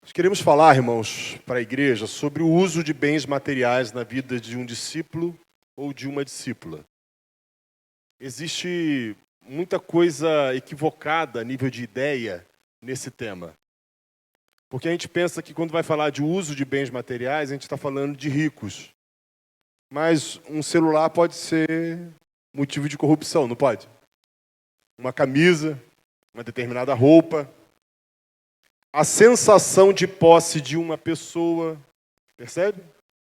Nós queremos falar, irmãos, para a igreja sobre o uso de bens materiais na vida de um discípulo ou de uma discípula. Existe muita coisa equivocada a nível de ideia nesse tema. Porque a gente pensa que quando vai falar de uso de bens materiais, a gente está falando de ricos. Mas um celular pode ser motivo de corrupção, não pode? Uma camisa, uma determinada roupa, a sensação de posse de uma pessoa, percebe?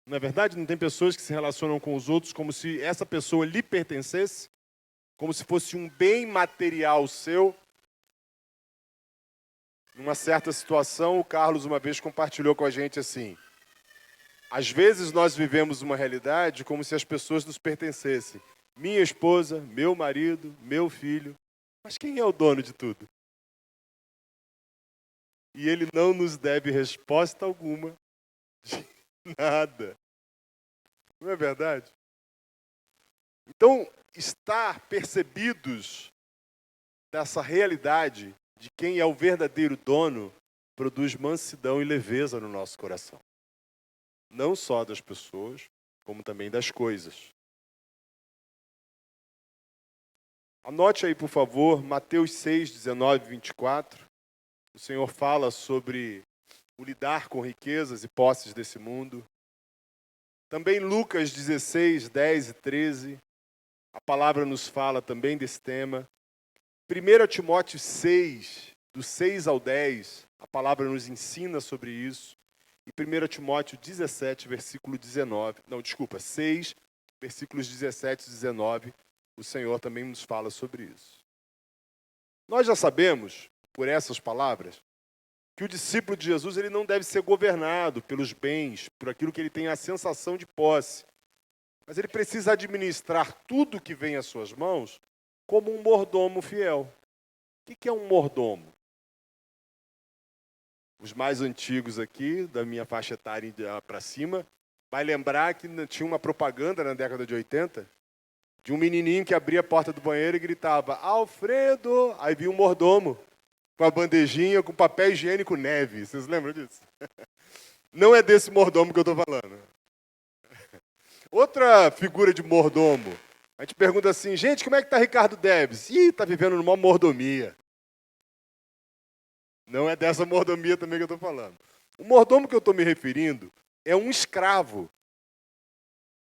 Não é verdade? Não tem pessoas que se relacionam com os outros como se essa pessoa lhe pertencesse, como se fosse um bem material seu. Numa certa situação, o Carlos uma vez compartilhou com a gente assim: às vezes nós vivemos uma realidade como se as pessoas nos pertencessem. Minha esposa, meu marido, meu filho. Mas quem é o dono de tudo? E ele não nos deve resposta alguma de nada. Não é verdade? Então, estar percebidos dessa realidade de quem é o verdadeiro dono produz mansidão e leveza no nosso coração. Não só das pessoas, como também das coisas. Anote aí, por favor, Mateus 6, 19 e 24. O Senhor fala sobre o lidar com riquezas e posses desse mundo. Também Lucas 16, 10 e 13. A palavra nos fala também desse tema. 1 Timóteo 6, do 6 ao 10, a palavra nos ensina sobre isso. E 1 Timóteo 17, versículo 19, 6, versículos 17 e 19, o Senhor também nos fala sobre isso. Nós já sabemos, por essas palavras, que o discípulo de Jesus ele não deve ser governado pelos bens, por aquilo que ele tem a sensação de posse. Mas ele precisa administrar tudo que vem às suas mãos como um mordomo fiel. O que é um mordomo? Os mais antigos aqui, da minha faixa etária para cima, vai lembrar que tinha uma propaganda na década de 80, de um menininho que abria a porta do banheiro e gritava, Alfredo! Aí vinha um mordomo, com a bandejinha, com papel higiênico neve. Vocês lembram disso? Não é desse mordomo que eu estou falando. Outra figura de mordomo, a gente pergunta assim, gente, como é que está Ricardo Debs? Ih, está vivendo numa mordomia. Não é dessa mordomia também que eu estou falando. O mordomo que eu estou me referindo é um escravo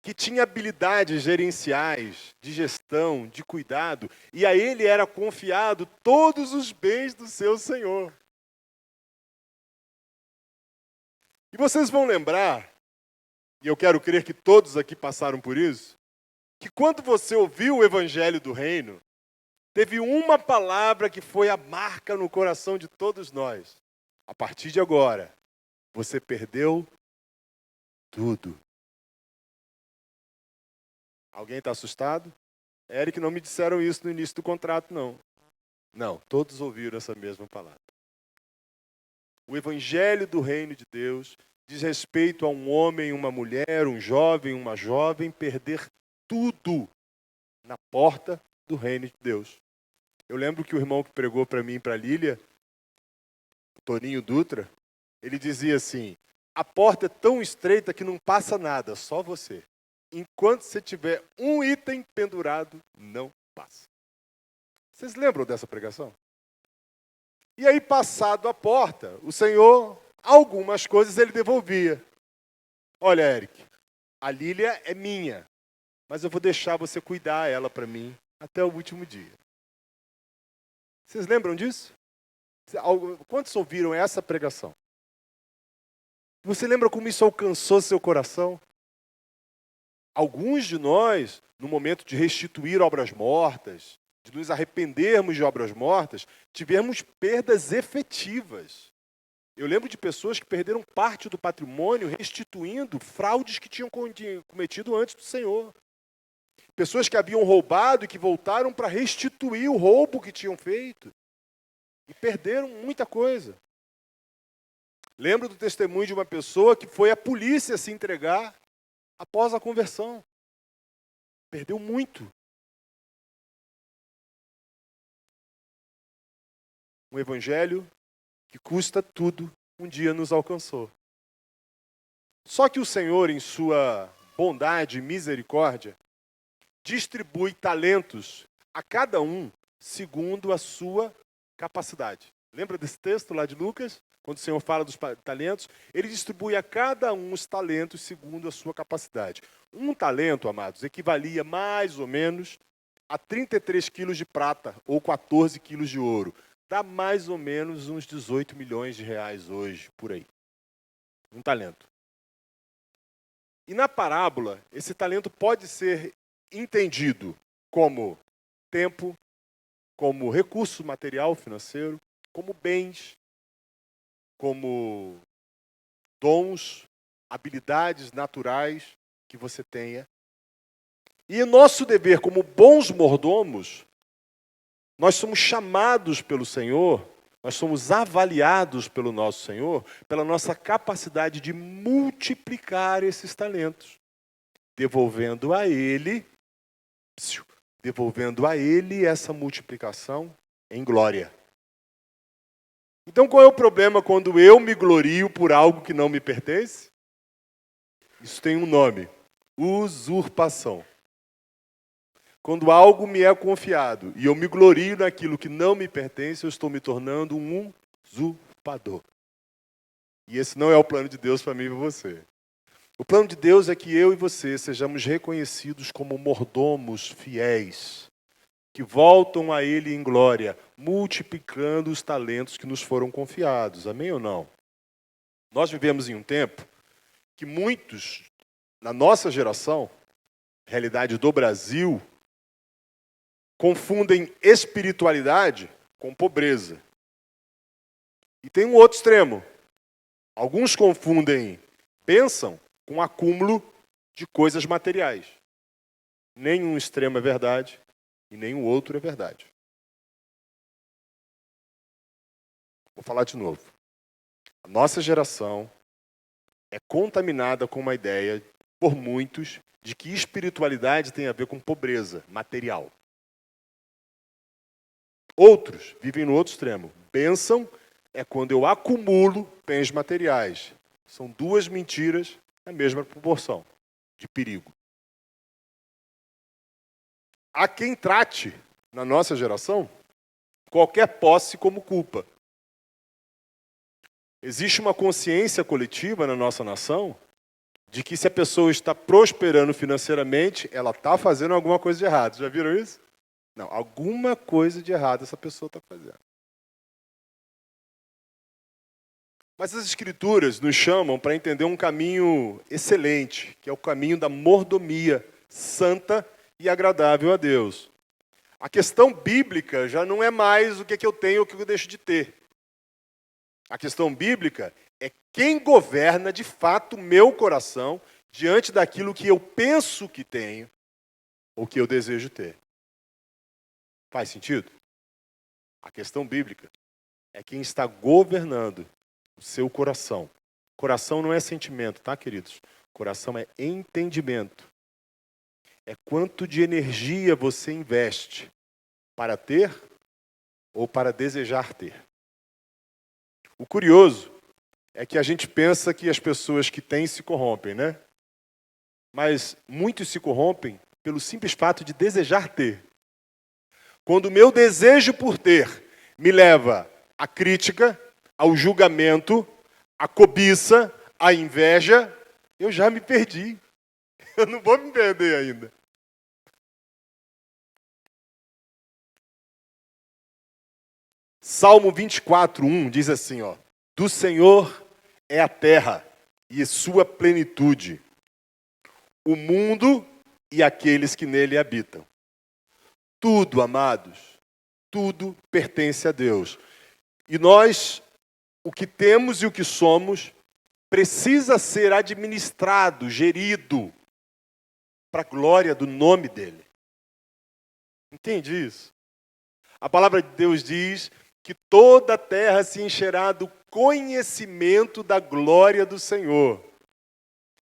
que tinha habilidades gerenciais, de gestão, de cuidado, e a ele era confiado todos os bens do seu senhor. E vocês vão lembrar, e eu quero crer que todos aqui passaram por isso, que quando você ouviu o evangelho do reino, teve uma palavra que foi a marca no coração de todos nós. A partir de agora, você perdeu tudo. Alguém está assustado? Eric, não me disseram isso no início do contrato, não. Não, todos ouviram essa mesma palavra. O evangelho do reino de Deus diz respeito a um homem, uma mulher, um jovem, uma jovem perder tudo na porta do reino de Deus. Eu lembro que o irmão que pregou para mim e para a Lília, o Toninho Dutra, ele dizia assim, a porta é tão estreita que não passa nada, só você. Enquanto você tiver um item pendurado, não passa. Vocês lembram dessa pregação? E aí, passado a porta, o Senhor, algumas coisas ele devolvia. Olha, Eric, a Lília é minha, mas eu vou deixar você cuidar ela para mim até o último dia. Vocês lembram disso? Quantos ouviram essa pregação? Você lembra como isso alcançou seu coração? Alguns de nós, no momento de restituir obras mortas, de nos arrependermos de obras mortas, tivemos perdas efetivas. Eu lembro de pessoas que perderam parte do patrimônio restituindo fraudes que tinham cometido antes do Senhor. Pessoas que haviam roubado e que voltaram para restituir o roubo que tinham feito. E perderam muita coisa. Lembro do testemunho de uma pessoa que foi à polícia se entregar após a conversão. Perdeu muito. Um evangelho que custa tudo um dia nos alcançou. Só que o Senhor, em sua bondade e misericórdia, distribui talentos a cada um segundo a sua capacidade. Lembra desse texto lá de Lucas? Quando o Senhor fala dos talentos, ele distribui a cada um os talentos segundo a sua capacidade. Um talento, amados, equivalia mais ou menos a 33 quilos de prata ou 14 quilos de ouro. Dá mais ou menos uns 18 milhões de reais hoje, por aí. Um talento. E na parábola, esse talento pode ser entendido como tempo, como recurso material financeiro, como bens, como dons, habilidades naturais que você tenha. E nosso dever como bons mordomos, nós somos chamados pelo Senhor, nós somos avaliados pelo nosso Senhor, pela nossa capacidade de multiplicar esses talentos, devolvendo a Ele essa multiplicação em glória. Então qual é o problema quando eu me glorio por algo que não me pertence? Isso tem um nome: usurpação. Quando algo me é confiado e eu me glorio naquilo que não me pertence, eu estou me tornando um usurpador. E esse não é o plano de Deus para mim e para você. O plano de Deus é que eu e você sejamos reconhecidos como mordomos fiéis, que voltam a Ele em glória, multiplicando os talentos que nos foram confiados. Amém ou não? Nós vivemos em um tempo que muitos, na nossa geração, realidade do Brasil, confundem espiritualidade com pobreza. E tem um outro extremo. Alguns confundem bênção com acúmulo de coisas materiais. Nenhum extremo é verdade e nenhum outro é verdade. Vou falar de novo. A nossa geração é contaminada com uma ideia, por muitos, de que espiritualidade tem a ver com pobreza material. Outros vivem no outro extremo. Bênção é quando eu acumulo bens materiais. São duas mentiras na mesma proporção de perigo. Há quem trate, na nossa geração, qualquer posse como culpa. Existe uma consciência coletiva na nossa nação de que se a pessoa está prosperando financeiramente, ela está fazendo alguma coisa de errado. Já viram isso? Não, alguma coisa de errado essa pessoa está fazendo. Mas as Escrituras nos chamam para entender um caminho excelente, que é o caminho da mordomia santa e agradável a Deus. A questão bíblica já não é mais o que eu tenho ou o que eu deixo de ter. A questão bíblica é quem governa de fato o meu coração diante daquilo que eu penso que tenho ou que eu desejo ter. Faz sentido? A questão bíblica é quem está governando o seu coração. Coração não é sentimento, tá, queridos? Coração é entendimento. É quanto de energia você investe para ter ou para desejar ter. O curioso é que a gente pensa que as pessoas que têm se corrompem, né? Mas muitos se corrompem pelo simples fato de desejar ter. Quando o meu desejo por ter me leva à crítica, ao julgamento, à cobiça, à inveja, eu já me perdi. Eu não vou me perder ainda. Salmo 24:1 diz assim, ó: do Senhor é a terra e sua plenitude, o mundo e aqueles que nele habitam. Tudo, amados, tudo pertence a Deus. E nós, o que temos e o que somos, precisa ser administrado, gerido, para a glória do nome dele. Entende isso? A palavra de Deus diz que toda a terra se encherá do conhecimento da glória do Senhor.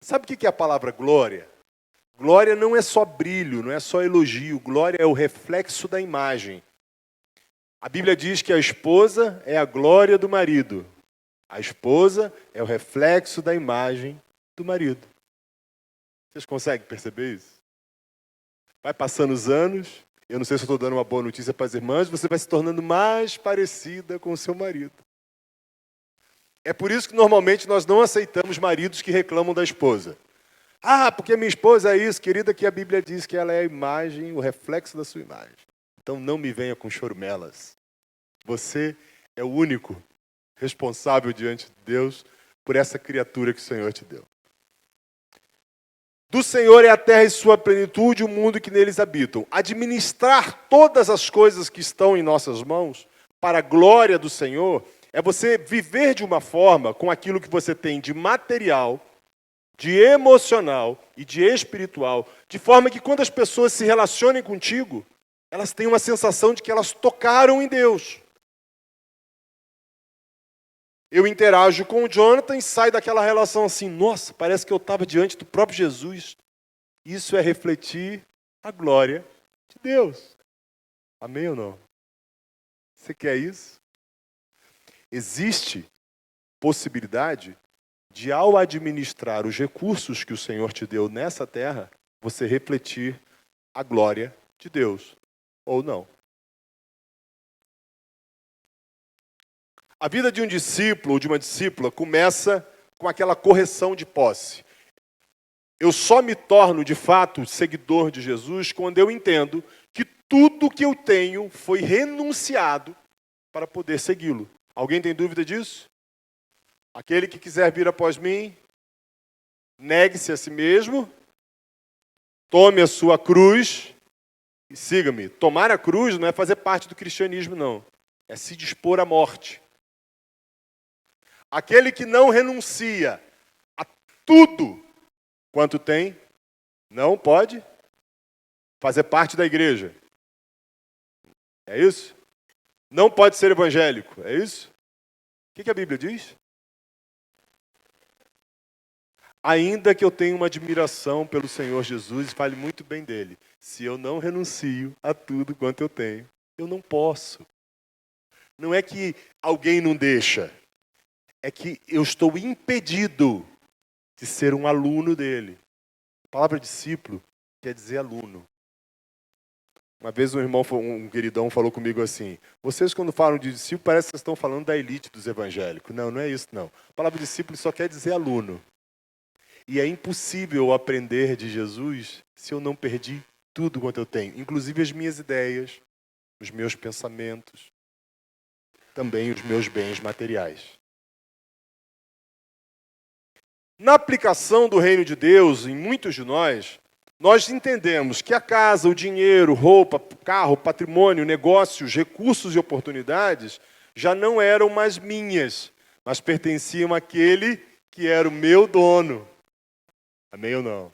Sabe o que é a palavra glória? Glória não é só brilho, não é só elogio. Glória é o reflexo da imagem. A Bíblia diz que a esposa é a glória do marido. A esposa é o reflexo da imagem do marido. Vocês conseguem perceber isso? Vai passando os anos, eu não sei se eu estou dando uma boa notícia para as irmãs, você vai se tornando mais parecida com o seu marido. É por isso que normalmente nós não aceitamos maridos que reclamam da esposa. Ah, porque minha esposa é isso, querida, que a Bíblia diz que ela é a imagem, o reflexo da sua imagem. Então não me venha com chorumelas. Você é o único responsável diante de Deus por essa criatura que o Senhor te deu. Do Senhor é a terra e sua plenitude, o mundo que neles habitam. Administrar todas as coisas que estão em nossas mãos, para a glória do Senhor, é você viver de uma forma com aquilo que você tem de material, de emocional e de espiritual, de forma que quando as pessoas se relacionem contigo, elas têm uma sensação de que elas tocaram em Deus. Eu interajo com o Jonathan e saio daquela relação assim, nossa, parece que eu estava diante do próprio Jesus. Isso é refletir a glória de Deus. Amém ou não? Você quer isso? Existe possibilidade de, ao administrar os recursos que o Senhor te deu nessa terra, você refletir a glória de Deus, ou não. A vida de um discípulo ou de uma discípula começa com aquela correção de posse. Eu só me torno, de fato, seguidor de Jesus quando eu entendo que tudo que eu tenho foi renunciado para poder segui-lo. Alguém tem dúvida disso? Aquele que quiser vir após mim, negue-se a si mesmo, tome a sua cruz e siga-me. Tomar a cruz não é fazer parte do cristianismo, não. É se dispor à morte. Aquele que não renuncia a tudo quanto tem, não pode fazer parte da igreja. É isso? Não pode ser evangélico. É isso? O que a Bíblia diz? Ainda que eu tenha uma admiração pelo Senhor Jesus e fale muito bem dele, se eu não renuncio a tudo quanto eu tenho, eu não posso. Não é que alguém não deixa. É que eu estou impedido de ser um aluno dele. A palavra discípulo quer dizer aluno. Uma vez um irmão, um queridão, falou comigo assim, vocês quando falam de discípulo, parece que vocês estão falando da elite dos evangélicos. Não, não é isso não. A palavra discípulo só quer dizer aluno. E é impossível aprender de Jesus se eu não perdi tudo quanto eu tenho. Inclusive as minhas ideias, os meus pensamentos, também os meus bens materiais. Na aplicação do reino de Deus, em muitos de nós entendemos que a casa, o dinheiro, roupa, carro, patrimônio, negócios, recursos e oportunidades já não eram mais minhas, mas pertenciam àquele que era o meu dono. Amém ou não?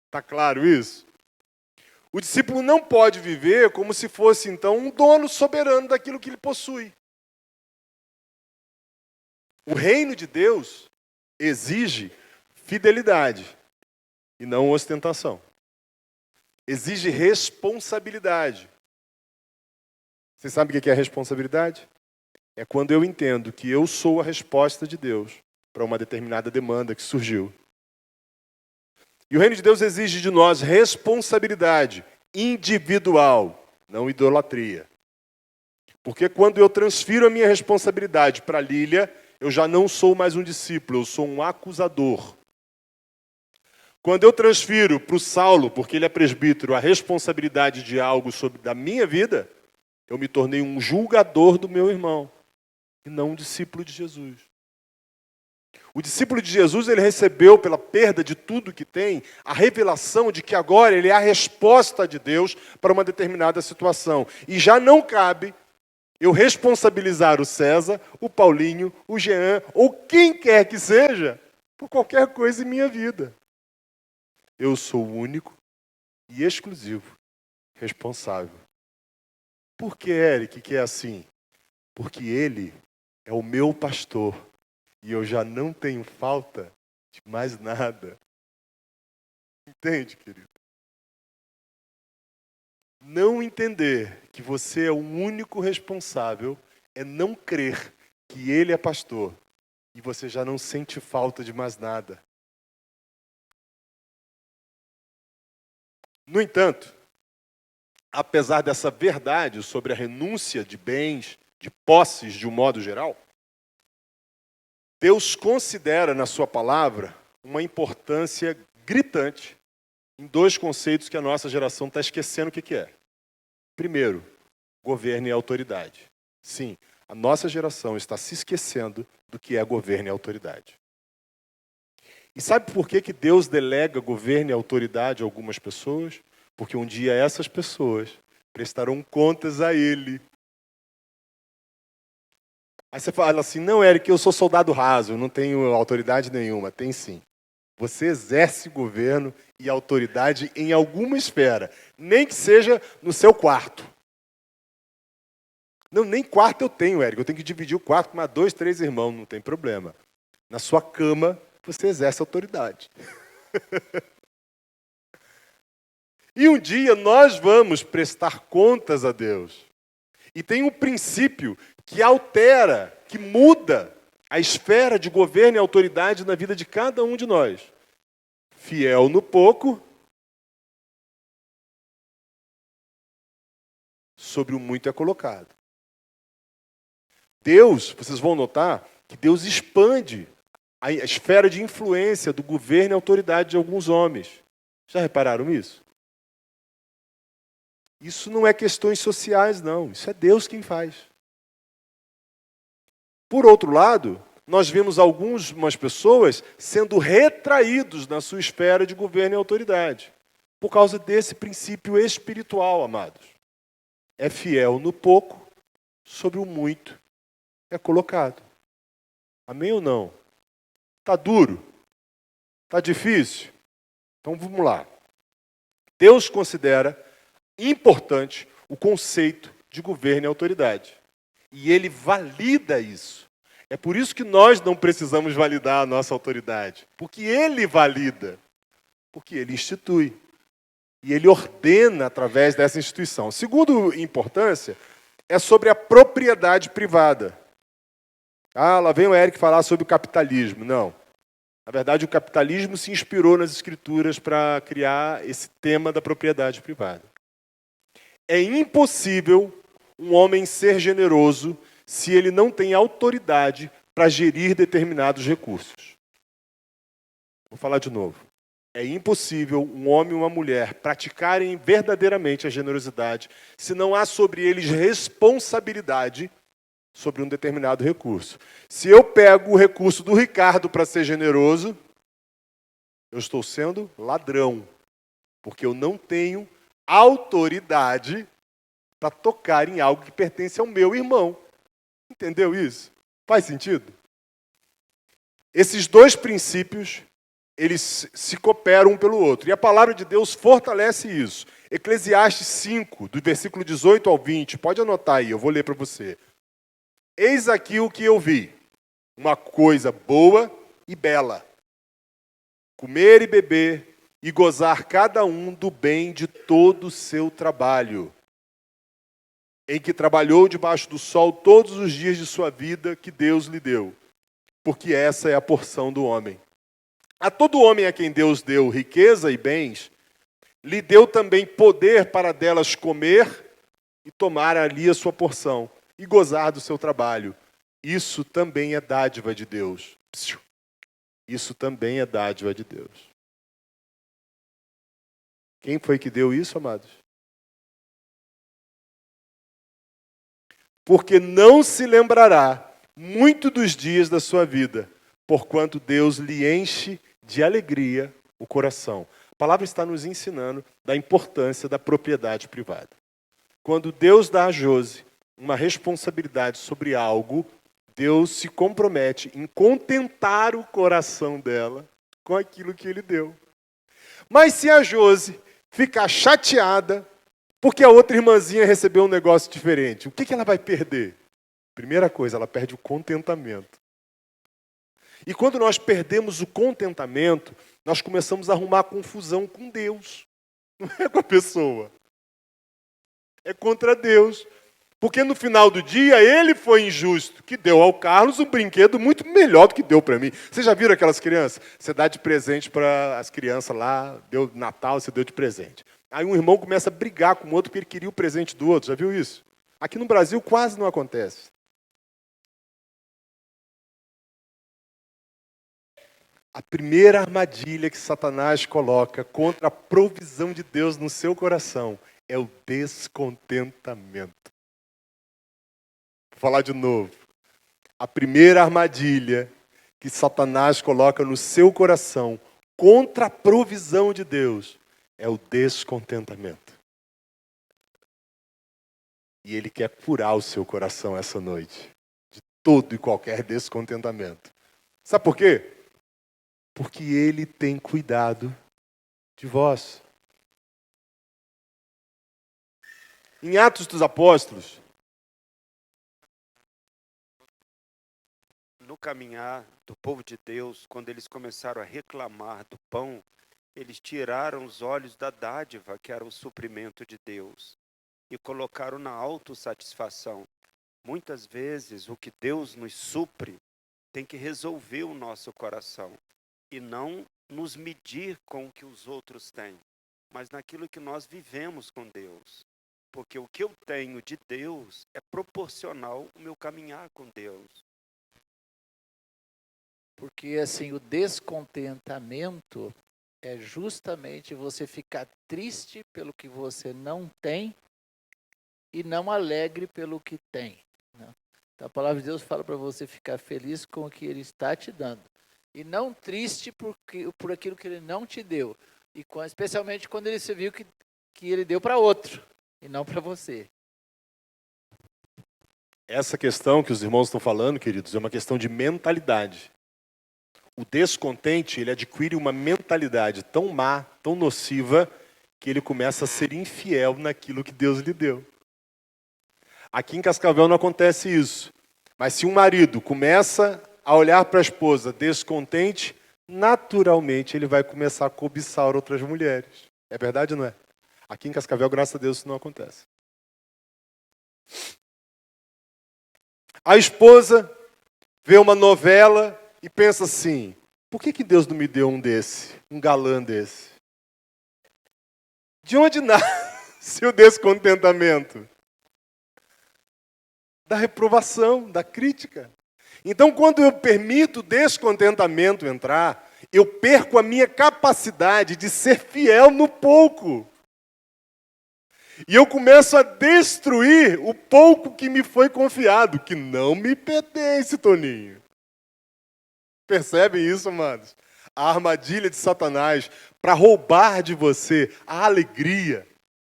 Está claro isso? O discípulo não pode viver como se fosse, então, um dono soberano daquilo que ele possui. O reino de Deus exige fidelidade e não ostentação. Exige responsabilidade. Você sabe o que é responsabilidade? É quando eu entendo que eu sou a resposta de Deus para uma determinada demanda que surgiu. E o reino de Deus exige de nós responsabilidade individual, não idolatria. Porque quando eu transfiro a minha responsabilidade para Lília, eu já não sou mais um discípulo, eu sou um acusador. Quando eu transfiro para o Saulo, porque ele é presbítero, a responsabilidade de algo da minha vida, eu me tornei um julgador do meu irmão, e não um discípulo de Jesus. O discípulo de Jesus, ele recebeu, pela perda de tudo que tem, a revelação de que agora ele é a resposta de Deus para uma determinada situação. E já não cabe eu responsabilizar o César, o Paulinho, o Jean, ou quem quer que seja, por qualquer coisa em minha vida. Eu sou o único e exclusivo responsável. Por que, Eric, que é assim? Porque ele é o meu pastor e eu já não tenho falta de mais nada. Entende, querido? Não entender que você é o único responsável é não crer que ele é pastor e você já não sente falta de mais nada. No entanto, apesar dessa verdade sobre a renúncia de bens, de posses de um modo geral, Deus considera na sua palavra uma importância gritante em dois conceitos que a nossa geração está esquecendo o que é. Primeiro, governo e autoridade. Sim, a nossa geração está se esquecendo do que é governo e autoridade. E sabe por que Deus delega governo e autoridade a algumas pessoas? Porque um dia essas pessoas prestarão contas a Ele. Aí você fala assim, não, Eric, eu sou soldado raso, não tenho autoridade nenhuma. Tem sim. Você exerce governo e autoridade em alguma esfera, nem que seja no seu quarto. Não, nem quarto eu tenho, Eric. Eu tenho que dividir o quarto com mais 2, 3 irmãos, não tem problema. Na sua cama, você exerce autoridade. E um dia nós vamos prestar contas a Deus. E tem um princípio que altera, que muda a esfera de governo e autoridade na vida de cada um de nós. Fiel no pouco, sobre o muito é colocado. Deus, vocês vão notar que Deus expande a esfera de influência do governo e autoridade de alguns homens. Já repararam isso? Isso não é questões sociais, não. Isso é Deus quem faz. Por outro lado, nós vemos algumas pessoas sendo retraídos na sua esfera de governo e autoridade, por causa desse princípio espiritual, amados. É fiel no pouco, sobre o muito é colocado. Amém ou não? Está duro? Está difícil? Então vamos lá. Deus considera importante o conceito de governo e autoridade. E Ele valida isso. É por isso que nós não precisamos validar a nossa autoridade. Porque Ele valida. Porque Ele institui. E Ele ordena através dessa instituição. Segundo importância, é sobre a propriedade privada. Ah, lá vem o Eric falar sobre o capitalismo. Não. Na verdade, o capitalismo se inspirou nas escrituras para criar esse tema da propriedade privada. É impossível um homem ser generoso se ele não tem autoridade para gerir determinados recursos. Vou falar de novo. É impossível um homem e uma mulher praticarem verdadeiramente a generosidade se não há sobre eles responsabilidade sobre um determinado recurso. Se eu pego o recurso do Ricardo para ser generoso, eu estou sendo ladrão, porque eu não tenho autoridade para tocar em algo que pertence ao meu irmão. Entendeu isso? Faz sentido? Esses dois princípios, eles se cooperam um pelo outro. E a palavra de Deus fortalece isso. Eclesiastes 5, do versículo 18 ao 20. Pode anotar aí, eu vou ler para você. Eis aqui o que eu vi. Uma coisa boa e bela. Comer e beber e gozar cada um do bem de todo o seu trabalho, em que trabalhou debaixo do sol todos os dias de sua vida que Deus lhe deu, porque essa é a porção do homem. A todo homem a quem Deus deu riqueza e bens, lhe deu também poder para delas comer e tomar ali a sua porção, e gozar do seu trabalho. Isso também é dádiva de Deus. Isso também é dádiva de Deus. Quem foi que deu isso, amados? Porque não se lembrará muito dos dias da sua vida, porquanto Deus lhe enche de alegria o coração. A palavra está nos ensinando da importância da propriedade privada. Quando Deus dá a Josi uma responsabilidade sobre algo, Deus se compromete em contentar o coração dela com aquilo que Ele deu. Mas se a Josi ficar chateada porque a outra irmãzinha recebeu um negócio diferente, o que ela vai perder? Primeira coisa, ela perde o contentamento. E quando nós perdemos o contentamento, nós começamos a arrumar confusão com Deus. Não é com a pessoa. É contra Deus. Porque no final do dia, ele foi injusto, que deu ao Carlos um brinquedo muito melhor do que deu para mim. Vocês já viram aquelas crianças? Você dá de presente para as crianças lá, deu Natal, você deu de presente. Aí um irmão começa a brigar com o outro porque ele queria o presente do outro. Já viu isso? Aqui no Brasil quase não acontece. A primeira armadilha que Satanás coloca contra a provisão de Deus no seu coração é o descontentamento. Vou falar de novo. A primeira armadilha que Satanás coloca no seu coração contra a provisão de Deus é o descontentamento. E ele quer curar o seu coração essa noite de todo e qualquer descontentamento. Sabe por quê? Porque ele tem cuidado de vós. Em Atos dos Apóstolos, no caminhar do povo de Deus, quando eles começaram a reclamar do pão, eles tiraram os olhos da dádiva, que era o suprimento de Deus, e colocaram na autossatisfação. Muitas vezes, o que Deus nos supre tem que resolver o nosso coração, e não nos medir com o que os outros têm, mas naquilo que nós vivemos com Deus. Porque o que eu tenho de Deus é proporcional ao meu caminhar com Deus. Porque assim, o descontentamento é justamente você ficar triste pelo que você não tem e não alegre pelo que tem, né? Então a palavra de Deus fala para você ficar feliz com o que Ele está te dando e não triste por aquilo que Ele não te deu. E especialmente quando você viu que Ele deu para outro e não para você. Essa questão que os irmãos estão falando, queridos, é uma questão de mentalidade. O descontente, ele adquire uma mentalidade tão má, tão nociva, que ele começa a ser infiel naquilo que Deus lhe deu. Aqui em Cascavel não acontece isso. Mas se um marido começa a olhar para a esposa descontente, naturalmente ele vai começar a cobiçar outras mulheres. É verdade ou não é? Aqui em Cascavel, graças a Deus, isso não acontece. A esposa vê uma novela e pensa assim: por que Deus não me deu um desse, um galã desse? De onde nasce o descontentamento? Da reprovação, da crítica. Então, quando eu permito o descontentamento entrar, eu perco a minha capacidade de ser fiel no pouco. E eu começo a destruir o pouco que me foi confiado, que não me pertence, Toninho. Percebem isso, amados? A armadilha de Satanás para roubar de você a alegria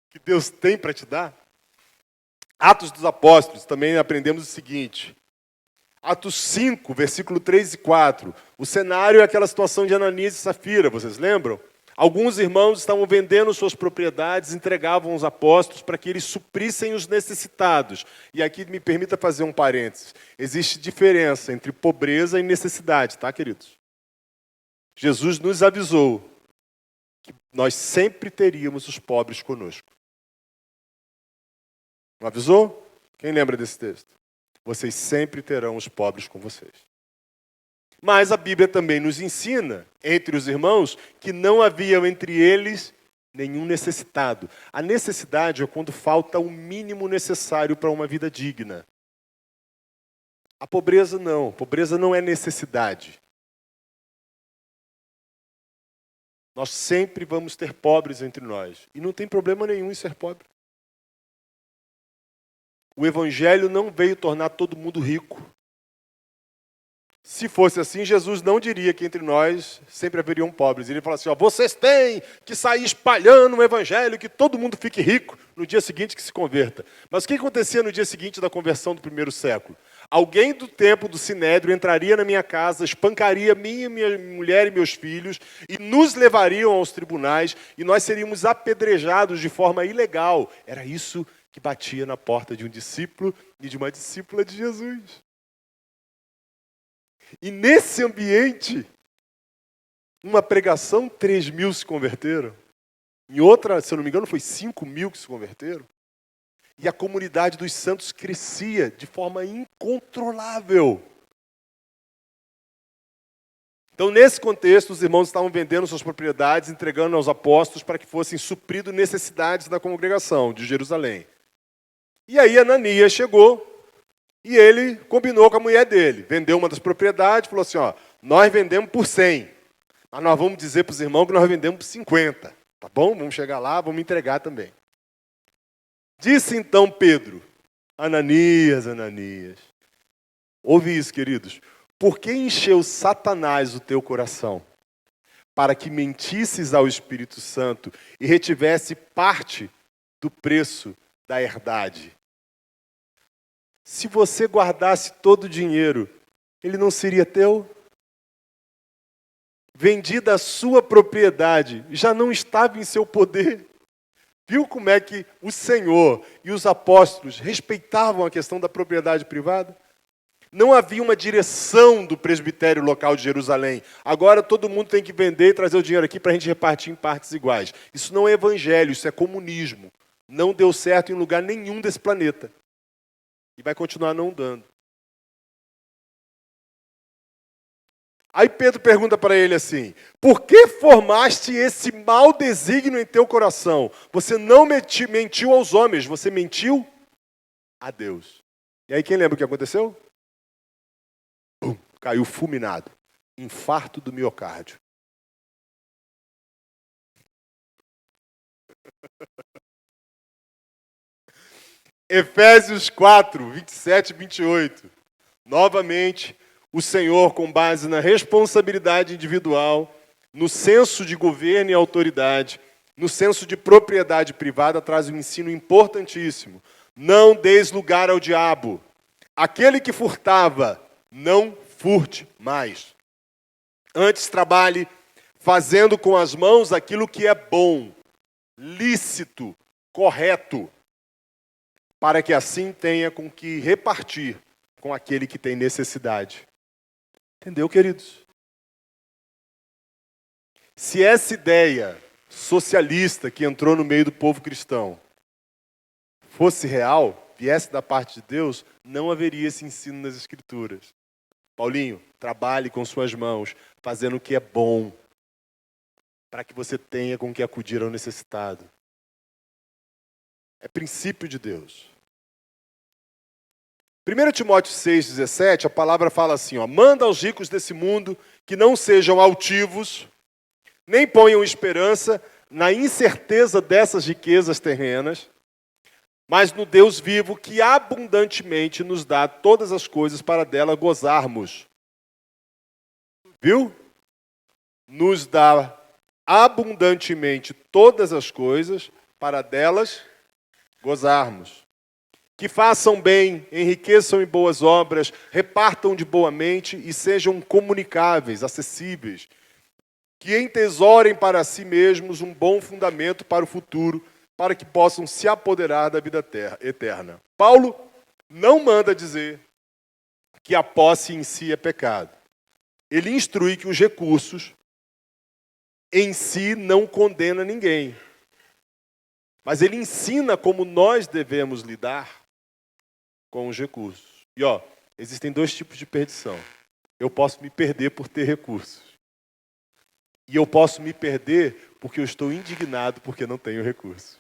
que Deus tem para te dar. Atos dos Apóstolos, também aprendemos o seguinte. Atos 5, versículo 3 e 4. O cenário é aquela situação de Ananias e Safira, vocês lembram? Alguns irmãos estavam vendendo suas propriedades, entregavam aos apóstolos para que eles suprissem os necessitados. E aqui me permita fazer um parênteses. Existe diferença entre pobreza e necessidade, tá, queridos? Jesus nos avisou que nós sempre teríamos os pobres conosco. Não avisou? Quem lembra desse texto? Vocês sempre terão os pobres com vocês. Mas a Bíblia também nos ensina, entre os irmãos, que não havia entre eles nenhum necessitado. A necessidade é quando falta o mínimo necessário para uma vida digna. A pobreza não. A pobreza não é necessidade. Nós sempre vamos ter pobres entre nós. E não tem problema nenhum em ser pobre. O Evangelho não veio tornar todo mundo rico. Se fosse assim, Jesus não diria que entre nós sempre haveriam pobres. Ele fala assim, ó, vocês têm que sair espalhando o evangelho, que todo mundo fique rico, no dia seguinte que se converta. Mas o que acontecia no dia seguinte da conversão do primeiro século? Alguém do templo do Sinédrio entraria na minha casa, espancaria minha mulher e meus filhos, e nos levariam aos tribunais, e nós seríamos apedrejados de forma ilegal. Era isso que batia na porta de um discípulo e de uma discípula de Jesus. E nesse ambiente, uma pregação, 3.000 se converteram. Em outra, se eu não me engano, foi 5.000 que se converteram. E a comunidade dos santos crescia de forma incontrolável. Então, nesse contexto, os irmãos estavam vendendo suas propriedades, entregando aos apóstolos para que fossem supridas necessidades da congregação de Jerusalém. E aí Ananias chegou e ele combinou com a mulher dele. Vendeu uma das propriedades, falou assim, ó, nós vendemos por 100, mas nós vamos dizer para os irmãos que nós vendemos por 50. Tá bom? Vamos chegar lá, vamos entregar também. Disse então Pedro, Ananias, Ananias. Ouve isso, queridos. Por que encheu Satanás o teu coração? Para que mentisses ao Espírito Santo e retivesse parte do preço da herdade. Se você guardasse todo o dinheiro, ele não seria teu? Vendida a sua propriedade, já não estava em seu poder. Viu como é que o Senhor e os apóstolos respeitavam a questão da propriedade privada? Não havia uma direção do presbitério local de Jerusalém. Agora todo mundo tem que vender e trazer o dinheiro aqui para a gente repartir em partes iguais. Isso não é evangelho, isso é comunismo. Não deu certo em lugar nenhum desse planeta. E vai continuar não dando. Aí Pedro pergunta para ele assim, por que formaste esse mau desígnio em teu coração? Você não mentiu aos homens, você mentiu a Deus. E aí quem lembra o que aconteceu? Caiu fulminado. Infarto do miocárdio. Efésios 4, 27 e 28. Novamente, o Senhor, com base na responsabilidade individual, no senso de governo e autoridade, no senso de propriedade privada, traz um ensino importantíssimo. Não deis lugar ao diabo. Aquele que furtava, não furte mais. Antes trabalhe fazendo com as mãos aquilo que é bom, lícito, correto, para que assim tenha com que repartir com aquele que tem necessidade. Entendeu, queridos? Se essa ideia socialista que entrou no meio do povo cristão fosse real, viesse da parte de Deus, não haveria esse ensino nas Escrituras. Paulinho, trabalhe com suas mãos, fazendo o que é bom, para que você tenha com que acudir ao necessitado. É princípio de Deus. 1 Timóteo 6,17, a palavra fala assim, ó, manda aos ricos desse mundo que não sejam altivos, nem ponham esperança na incerteza dessas riquezas terrenas, mas no Deus vivo que abundantemente nos dá todas as coisas para dela gozarmos. Viu? Nos dá abundantemente todas as coisas para delas gozarmos. Que façam bem, enriqueçam em boas obras, repartam de boa mente e sejam comunicáveis, acessíveis. Que entesourem para si mesmos um bom fundamento para o futuro, para que possam se apoderar da vida eterna. Paulo não manda dizer que a posse em si é pecado. Ele instrui que os recursos em si não condenam ninguém. Mas ele ensina como nós devemos lidar com os recursos. E existem dois tipos de perdição. Eu posso me perder por ter recursos. E eu posso me perder porque eu estou indignado porque não tenho recursos.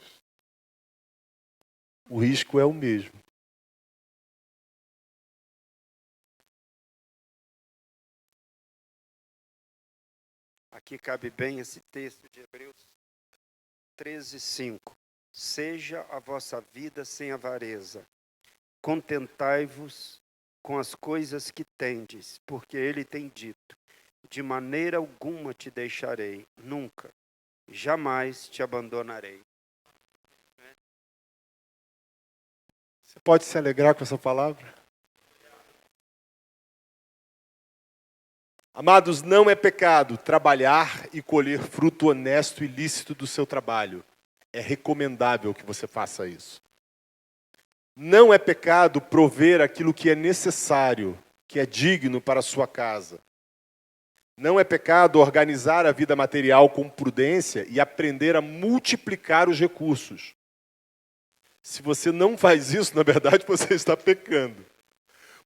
O risco é o mesmo. Aqui cabe bem esse texto de Hebreus 13:5. Seja a vossa vida sem avareza. Contentai-vos com as coisas que tendes, porque ele tem dito, de maneira alguma te deixarei, nunca, jamais te abandonarei. Você pode se alegrar com essa palavra? Amados, não é pecado trabalhar e colher fruto honesto e lícito do seu trabalho. É recomendável que você faça isso. Não é pecado prover aquilo que é necessário, que é digno para a sua casa. Não é pecado organizar a vida material com prudência e aprender a multiplicar os recursos. Se você não faz isso, na verdade, você está pecando.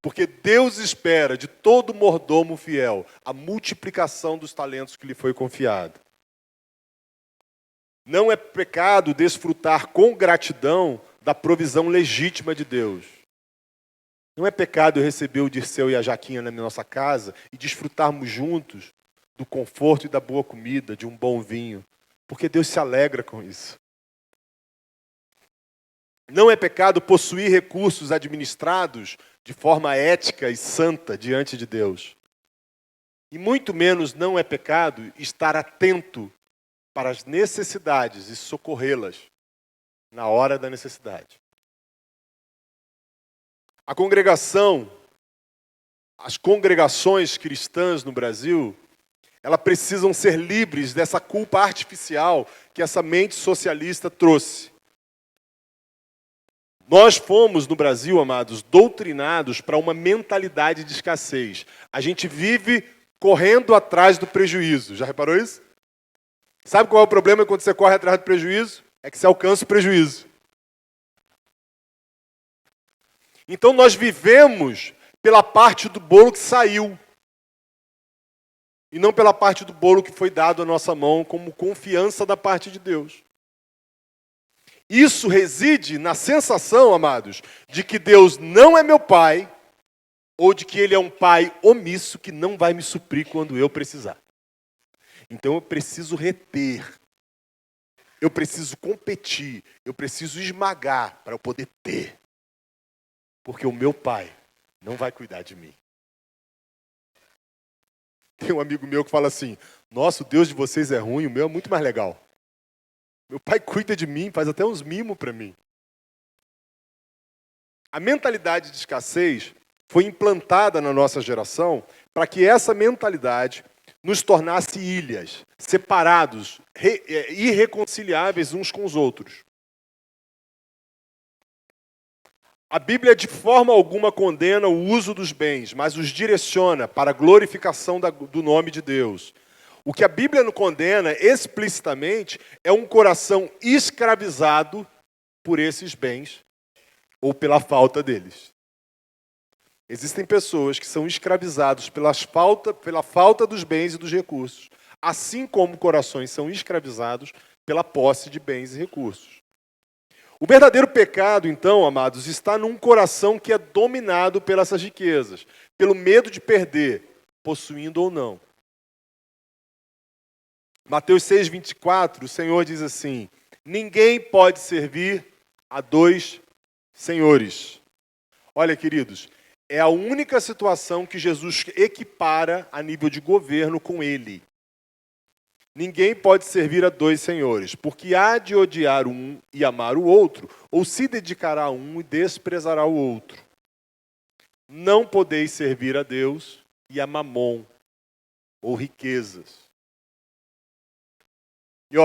Porque Deus espera de todo mordomo fiel a multiplicação dos talentos que lhe foi confiado. Não é pecado desfrutar com gratidão da provisão legítima de Deus. Não é pecado eu receber o Dirceu e a Jaquinha na nossa casa e desfrutarmos juntos do conforto e da boa comida, de um bom vinho, porque Deus se alegra com isso. Não é pecado possuir recursos administrados de forma ética e santa diante de Deus. E muito menos não é pecado estar atento para as necessidades e socorrê-las na hora da necessidade. A congregação, as congregações cristãs no Brasil, elas precisam ser livres dessa culpa artificial que essa mente socialista trouxe. Nós fomos, no Brasil, amados, doutrinados para uma mentalidade de escassez. A gente vive correndo atrás do prejuízo. Já reparou isso? Sabe qual é o problema quando você corre atrás do prejuízo? É que você alcança o prejuízo. Então nós vivemos pela parte do bolo que saiu. E não pela parte do bolo que foi dado à nossa mão como confiança da parte de Deus. Isso reside na sensação, amados, de que Deus não é meu pai, ou de que Ele é um pai omisso que não vai me suprir quando eu precisar. Então eu preciso reter, eu preciso competir, eu preciso esmagar para eu poder ter. Porque o meu pai não vai cuidar de mim. Tem um amigo meu que fala assim, nossa, o Deus de vocês é ruim, o meu é muito mais legal. Meu pai cuida de mim, faz até uns mimos para mim. A mentalidade de escassez foi implantada na nossa geração para que essa mentalidade nos tornasse ilhas, separados, irreconciliáveis uns com os outros. A Bíblia de forma alguma condena o uso dos bens, mas os direciona para a glorificação do nome de Deus. O que a Bíblia não condena explicitamente é um coração escravizado por esses bens ou pela falta deles. Existem pessoas que são escravizados pela falta dos bens e dos recursos, assim como corações são escravizados pela posse de bens e recursos. O verdadeiro pecado, então, amados, está num coração que é dominado pelas riquezas, pelo medo de perder, possuindo ou não. Mateus 6,24, o Senhor diz assim, ninguém pode servir a dois senhores. Olha, queridos, é a única situação que Jesus equipara a nível de governo com ele. Ninguém pode servir a dois senhores, porque há de odiar um e amar o outro, ou se dedicará a um e desprezará o outro. Não podeis servir a Deus e a Mamon, ou riquezas. E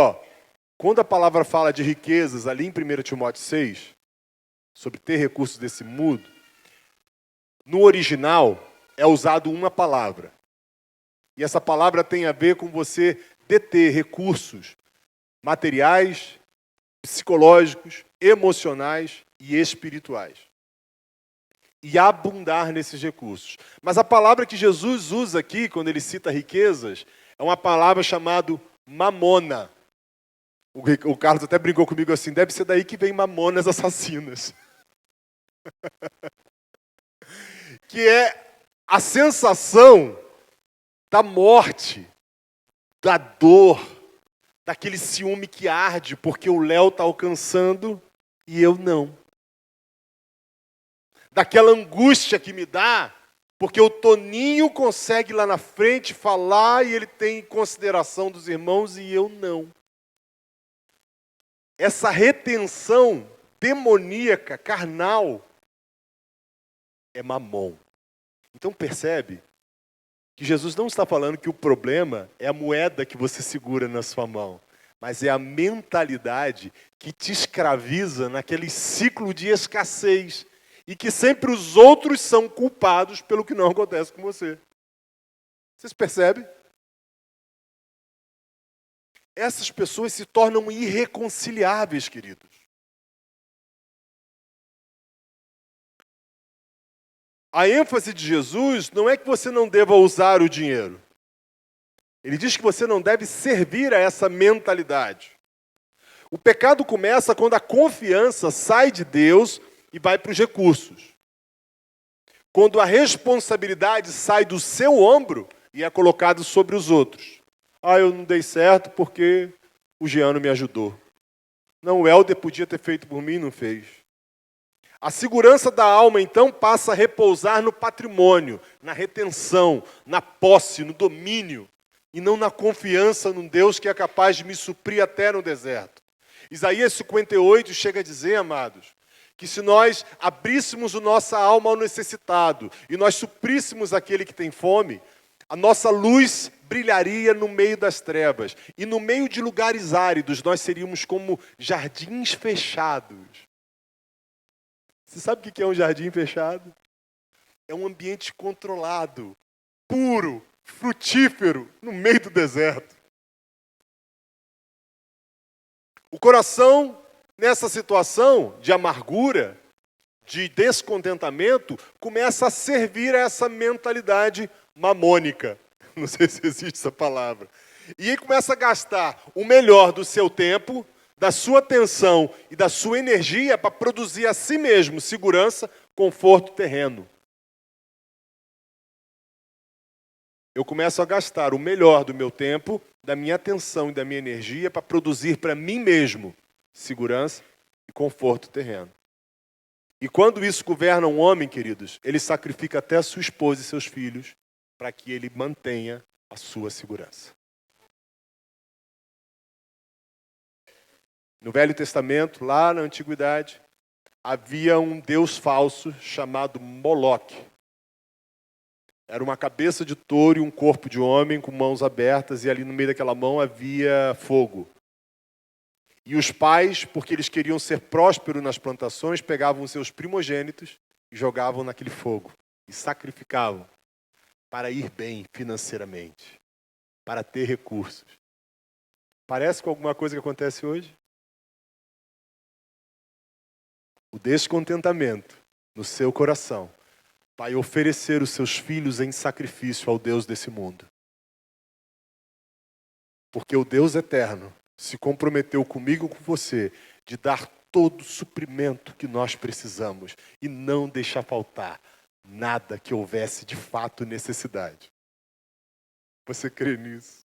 quando a palavra fala de riquezas, ali em 1 Timóteo 6, sobre ter recursos desse mundo, no original é usado uma palavra. E essa palavra tem a ver com você deter recursos materiais, psicológicos, emocionais e espirituais. E abundar nesses recursos. Mas a palavra que Jesus usa aqui, quando ele cita riquezas, é uma palavra chamada mamona. O Carlos até brincou comigo assim, deve ser daí que vem mamonas assassinas. Que é a sensação da morte, da dor, daquele ciúme que arde, porque o Léo está alcançando e eu não. Daquela angústia que me dá, porque o Toninho consegue lá na frente falar e ele tem consideração dos irmãos e eu não. Essa retenção demoníaca, carnal, é mamon. Então percebe que Jesus não está falando que o problema é a moeda que você segura na sua mão, mas é a mentalidade que te escraviza naquele ciclo de escassez e que sempre os outros são culpados pelo que não acontece com você. Vocês percebem? Essas pessoas se tornam irreconciliáveis, queridos. A ênfase de Jesus não é que você não deva usar o dinheiro. Ele diz que você não deve servir a essa mentalidade. O pecado começa quando a confiança sai de Deus e vai para os recursos. Quando a responsabilidade sai do seu ombro e é colocada sobre os outros. Ah, eu não dei certo porque o Jean não me ajudou. Não, o Helder podia ter feito por mim e não fez. A segurança da alma, então, passa a repousar no patrimônio, na retenção, na posse, no domínio, e não na confiança num Deus que é capaz de me suprir até no deserto. Isaías 58 chega a dizer, amados, que se nós abríssemos a nossa alma ao necessitado e nós supríssemos aquele que tem fome, a nossa luz brilharia no meio das trevas. E no meio de lugares áridos, nós seríamos como jardins fechados. Você sabe o que é um jardim fechado? É um ambiente controlado, puro, frutífero, no meio do deserto. O coração, nessa situação de amargura, de descontentamento, começa a servir a essa mentalidade mamônica. Não sei se existe essa palavra. E aí começa a gastar o melhor do seu tempo, da sua atenção e da sua energia para produzir a si mesmo segurança, conforto terreno. Eu começo a gastar o melhor do meu tempo, da minha atenção e da minha energia para produzir para mim mesmo segurança e conforto terreno. E quando isso governa um homem, queridos, ele sacrifica até a sua esposa e seus filhos para que ele mantenha a sua segurança. No Velho Testamento, lá na Antiguidade, havia um deus falso chamado Moloque. Era uma cabeça de touro e um corpo de homem com mãos abertas, e ali no meio daquela mão havia fogo. E os pais, porque eles queriam ser prósperos nas plantações, pegavam os seus primogênitos e jogavam naquele fogo. E sacrificavam para ir bem financeiramente, para ter recursos. Parece com alguma coisa que acontece hoje? O descontentamento no seu coração vai oferecer os seus filhos em sacrifício ao Deus desse mundo. Porque o Deus eterno se comprometeu comigo e com você de dar todo o suprimento que nós precisamos e não deixar faltar nada que houvesse de fato necessidade. Você crê nisso?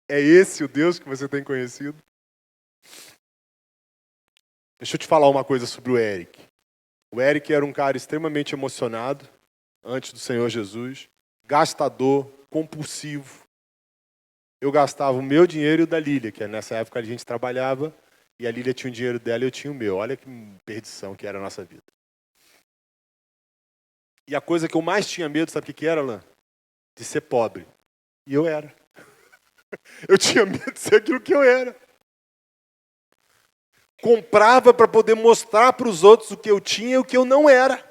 É esse o Deus que você tem conhecido? Deixa eu te falar uma coisa sobre o Eric. O Eric era um cara extremamente emocionado antes do Senhor Jesus, gastador, compulsivo. Eu gastava o meu dinheiro e o da Lília, que nessa época a gente trabalhava, e a Lília tinha o dinheiro dela e eu tinha o meu. Olha que perdição que era a nossa vida. E a coisa que eu mais tinha medo, sabe o que era, Alain? De ser pobre. E eu era. Eu tinha medo de ser aquilo que eu era. Comprava para poder mostrar para os outros o que eu tinha e o que eu não era.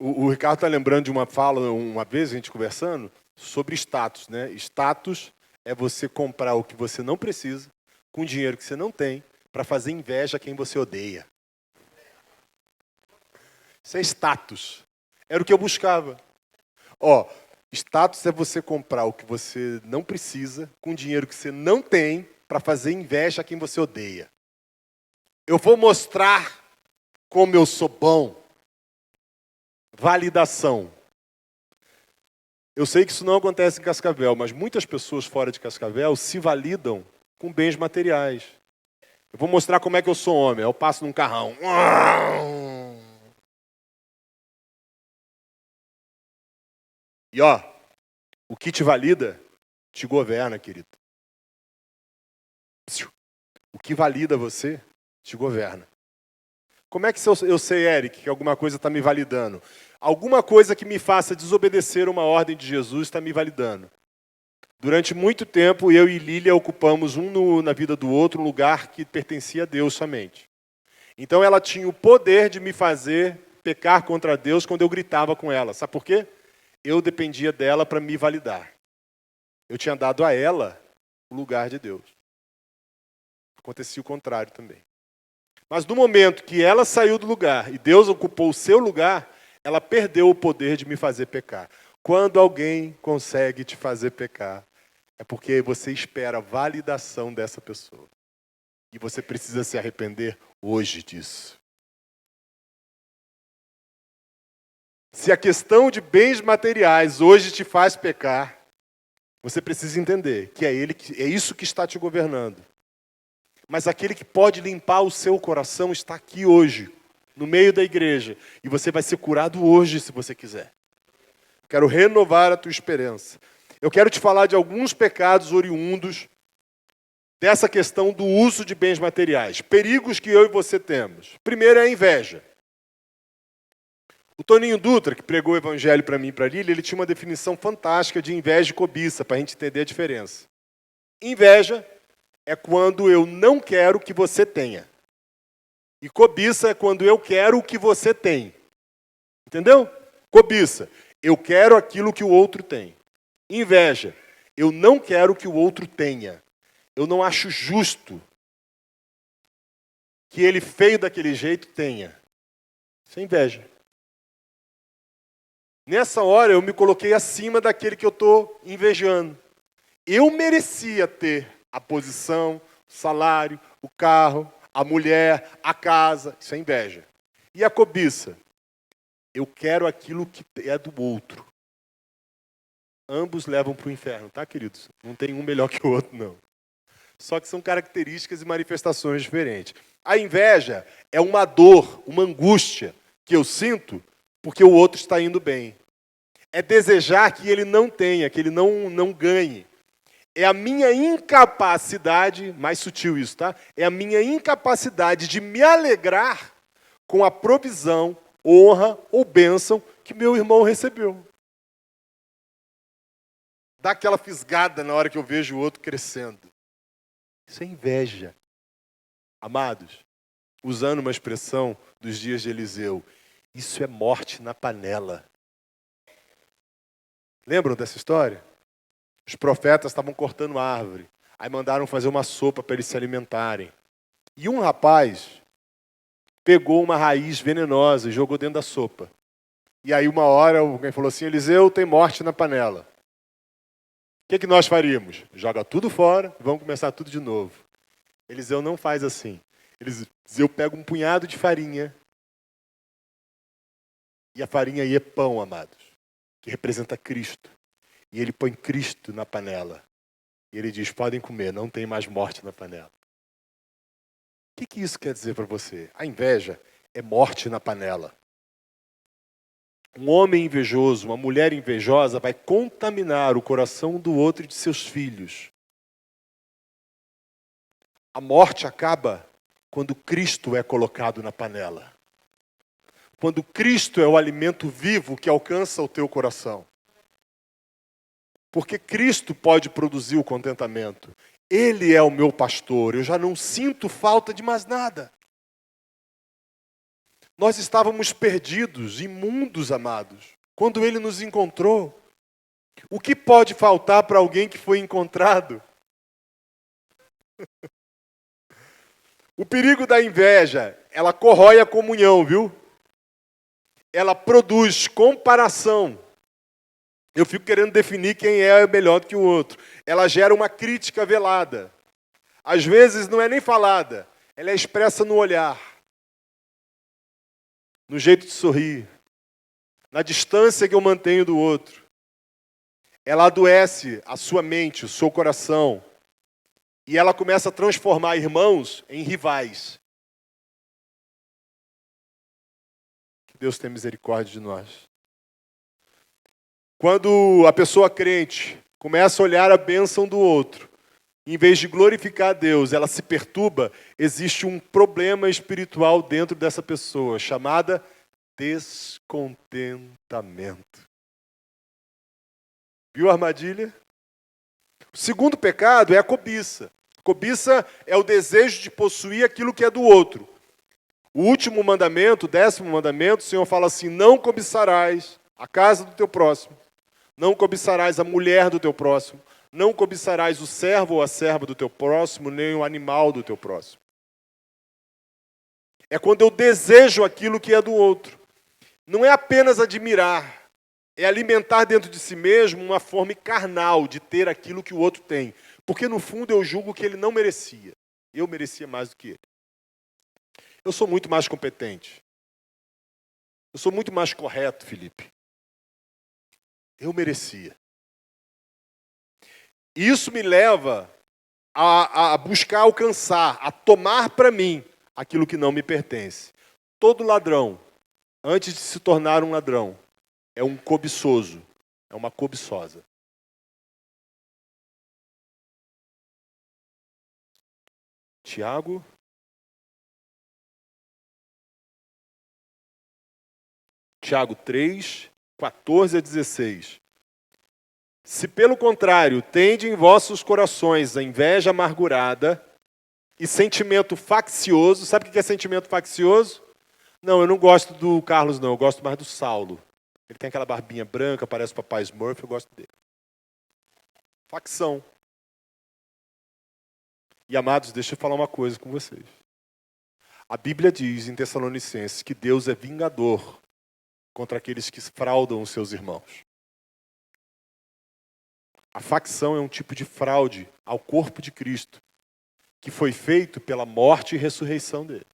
O Ricardo está lembrando de uma fala, uma vez a gente conversando, sobre status, né? Status é você comprar o que você não precisa, com dinheiro que você não tem, para fazer inveja a quem você odeia. Isso é status. Era o que eu buscava. Status é você comprar o que você não precisa, com dinheiro que você não tem, para fazer inveja a quem você odeia. Eu vou mostrar como eu sou bom. Validação. Eu sei que isso não acontece em Cascavel, mas muitas pessoas fora de Cascavel se validam com bens materiais. Eu vou mostrar como é que eu sou homem. Eu passo num carrão. E o que te valida, te governa, querido. O que valida você, te governa. Como é que eu sei, Eric, que alguma coisa está me validando? Alguma coisa que me faça desobedecer uma ordem de Jesus está me validando. Durante muito tempo, eu e Lília ocupamos na vida do outro um lugar que pertencia a Deus somente. Então ela tinha o poder de me fazer pecar contra Deus quando eu gritava com ela. Sabe por quê? Eu dependia dela para me validar. Eu tinha dado a ela o lugar de Deus. Acontecia o contrário também. Mas no momento que ela saiu do lugar e Deus ocupou o seu lugar, ela perdeu o poder de me fazer pecar. Quando alguém consegue te fazer pecar, é porque você espera a validação dessa pessoa. E você precisa se arrepender hoje disso. Se a questão de bens materiais hoje te faz pecar, você precisa entender que é isso que está te governando. Mas aquele que pode limpar o seu coração está aqui hoje, no meio da igreja. E você vai ser curado hoje, se você quiser. Quero renovar a tua esperança. Eu quero te falar de alguns pecados oriundos dessa questão do uso de bens materiais. Perigos que eu e você temos. Primeiro é a inveja. O Toninho Dutra, que pregou o evangelho para mim e para a Lília, ele tinha uma definição fantástica de inveja e cobiça, para a gente entender a diferença. Inveja é quando eu não quero que você tenha. E cobiça é quando eu quero o que você tem. Entendeu? Cobiça. Eu quero aquilo que o outro tem. Inveja. Eu não quero que o outro tenha. Eu não acho justo que ele feio daquele jeito tenha. Isso é inveja. Nessa hora eu me coloquei acima daquele que eu estou invejando. Eu merecia ter a posição, o salário, o carro, a mulher, a casa. Isso é inveja. E a cobiça? Eu quero aquilo que é do outro. Ambos levam para o inferno, tá, queridos? Não tem um melhor que o outro, não. Só que são características e manifestações diferentes. A inveja é uma dor, uma angústia que eu sinto porque o outro está indo bem. É desejar que ele não tenha, que ele não ganhe. É a minha incapacidade, mais sutil isso, tá? É a minha incapacidade de me alegrar com a provisão, honra ou bênção que meu irmão recebeu. Dá aquela fisgada na hora que eu vejo o outro crescendo. Isso é inveja. Amados, usando uma expressão dos dias de Eliseu, isso é morte na panela. Lembram dessa história? Os profetas estavam cortando árvore. Aí mandaram fazer uma sopa para eles se alimentarem. E um rapaz pegou uma raiz venenosa e jogou dentro da sopa. E aí uma hora alguém falou assim, Eliseu, tem morte na panela. O que nós faríamos? Joga tudo fora e vamos começar tudo de novo. Eliseu não faz assim. Eliseu pega um punhado de farinha. E a farinha aí é pão, amados, que representa Cristo. E ele põe Cristo na panela. E ele diz, podem comer, não tem mais morte na panela. O que isso quer dizer para você? A inveja é morte na panela. Um homem invejoso, uma mulher invejosa vai contaminar o coração do outro e de seus filhos. A morte acaba quando Cristo é colocado na panela. Quando Cristo é o alimento vivo que alcança o teu coração. Porque Cristo pode produzir o contentamento. Ele é o meu pastor, eu já não sinto falta de mais nada. Nós estávamos perdidos, imundos, amados, quando Ele nos encontrou. O que pode faltar para alguém que foi encontrado? O perigo da inveja, ela corrói a comunhão, viu? Ela produz comparação. Eu fico querendo definir quem é melhor do que o outro. Ela gera uma crítica velada. Às vezes não é nem falada, ela é expressa no olhar, no jeito de sorrir, na distância que eu mantenho do outro. Ela adoece a sua mente, o seu coração, e ela começa a transformar irmãos em rivais. Que Deus tenha misericórdia de nós. Quando a pessoa crente começa a olhar a bênção do outro, em vez de glorificar a Deus, ela se perturba, existe um problema espiritual dentro dessa pessoa, chamada descontentamento. Viu a armadilha? O segundo pecado é a cobiça. Cobiça é o desejo de possuir aquilo que é do outro. O último mandamento, o 10º mandamento, o Senhor fala assim: não cobiçarás a casa do teu próximo, não cobiçarás a mulher do teu próximo, não cobiçarás o servo ou a serva do teu próximo, nem o animal do teu próximo. É quando eu desejo aquilo que é do outro. Não é apenas admirar, é alimentar dentro de si mesmo uma fome carnal de ter aquilo que o outro tem. Porque no fundo eu julgo que ele não merecia. Eu merecia mais do que ele. Eu sou muito mais competente. Eu sou muito mais correto, Felipe. Eu merecia. Isso me leva a buscar alcançar, a tomar para mim aquilo que não me pertence. Todo ladrão, antes de se tornar um ladrão, é um cobiçoso, é uma cobiçosa. Tiago. Tiago 3, 14 a 16. Se pelo contrário, tende em vossos corações a inveja amargurada e sentimento faccioso. Sabe o que é sentimento faccioso? Não, eu não gosto do Carlos, não. Eu gosto mais do Saulo. Ele tem aquela barbinha branca, parece o Papai Smurf, eu gosto dele. Facção. E, amados, deixa eu falar uma coisa com vocês. A Bíblia diz em Tessalonicenses que Deus é vingador contra aqueles que fraudam os seus irmãos. A facção é um tipo de fraude ao corpo de Cristo, que foi feito pela morte e ressurreição dele.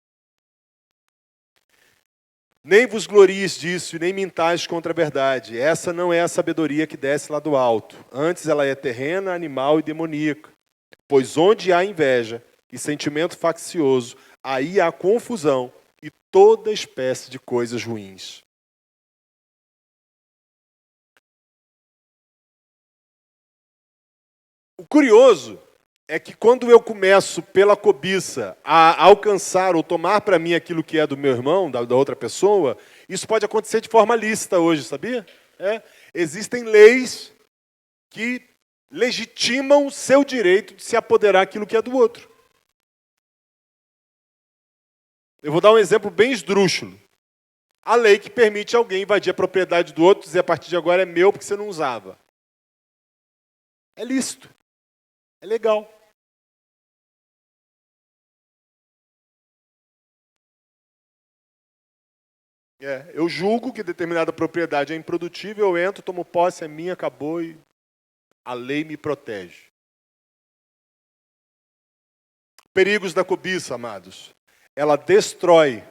Nem vos glories disso, e nem mintais contra a verdade. Essa não é a sabedoria que desce lá do alto. Antes ela é terrena, animal e demoníaca. Pois onde há inveja e sentimento faccioso, aí há confusão e toda espécie de coisas ruins. O curioso é que quando eu começo pela cobiça a alcançar ou tomar para mim aquilo que é do meu irmão, da outra pessoa, isso pode acontecer de forma lícita hoje, sabia? Existem leis que legitimam o seu direito de se apoderar aquilo que é do outro. Eu vou dar um exemplo bem esdrúxulo. A lei que permite alguém invadir a propriedade do outro e dizer a partir de agora é meu porque você não usava. É lícito. É legal. Eu julgo que determinada propriedade é improdutível, eu entro, tomo posse, é minha, acabou e a lei me protege. Perigos da cobiça, amados. Ela destrói